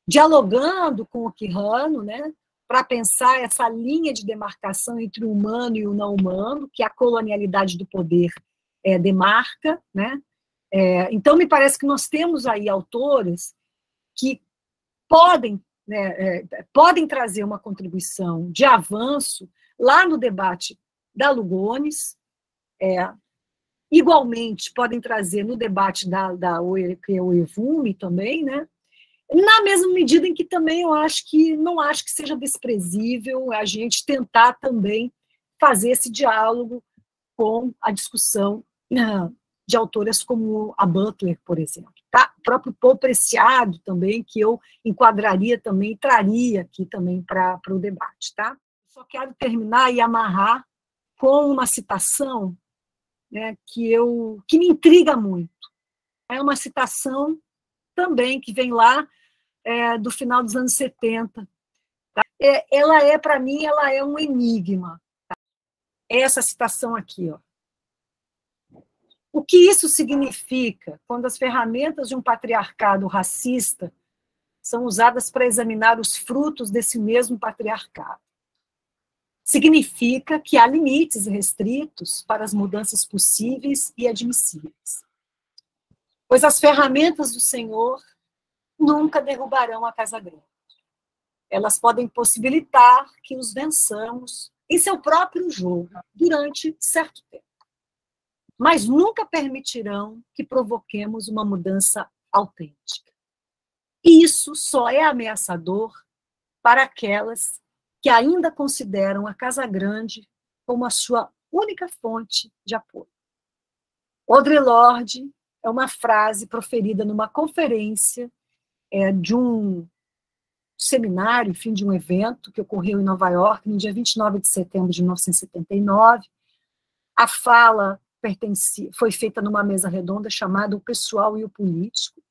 dialogando com o Quijano, né, para pensar essa linha de demarcação entre o humano e o não humano, que a colonialidade do poder demarca, né? Então, me parece que nós temos aí autores que podem trazer uma contribuição de avanço lá no debate da Lugones, igualmente podem trazer no debate da Oevume também, né? Na mesma medida em que também não acho que seja desprezível a gente tentar também fazer esse diálogo com a discussão de autoras como a Butler, por exemplo. Tá? O próprio Paul Preciado também, que eu enquadraria também e traria aqui também para o debate. Tá? Só quero terminar e amarrar com uma citação, né, que me intriga muito. É uma citação também que vem lá do final dos anos 70. Tá? Para mim, ela é um enigma. Tá? Essa citação aqui, ó. O que isso significa quando as ferramentas de um patriarcado racista são usadas para examinar os frutos desse mesmo patriarcado? Significa que há limites restritos para as mudanças possíveis e admissíveis. Pois as ferramentas do Senhor nunca derrubarão a Casa Grande. Elas podem possibilitar que os vençamos em seu próprio jogo durante certo tempo, mas nunca permitirão que provoquemos uma mudança autêntica. E isso só é ameaçador para aquelas que ainda consideram a Casa Grande como a sua única fonte de apoio. Audre Lorde é uma frase proferida numa conferência de um seminário, enfim, de um evento que ocorreu em Nova York, no dia 29 de setembro de 1979. A fala foi feita numa mesa redonda chamada O Pessoal e o Político.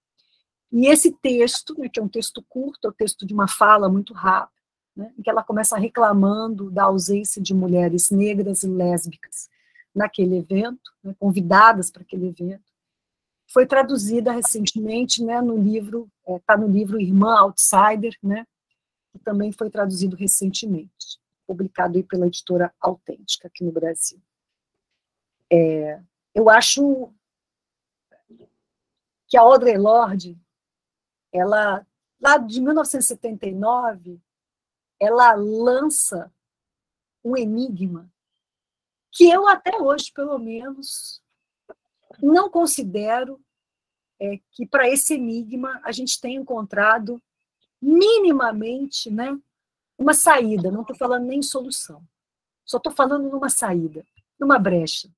E esse texto, né, que é um texto curto, é o texto de uma fala muito rápida, né, em que ela começa reclamando da ausência de mulheres negras e lésbicas naquele evento, né, convidadas para aquele evento. Foi traduzida recentemente, né, no livro, está no livro Irmã Outsider, né, que também foi traduzido recentemente, publicado aí pela editora Autêntica, aqui no Brasil. Eu acho que a Audre Lorde, ela, lá de 1979, ela lança um enigma que eu até hoje, pelo menos, não considero que para esse enigma a gente tenha encontrado minimamente, né, uma saída. Não estou falando nem solução, só estou falando numa saída, numa brecha.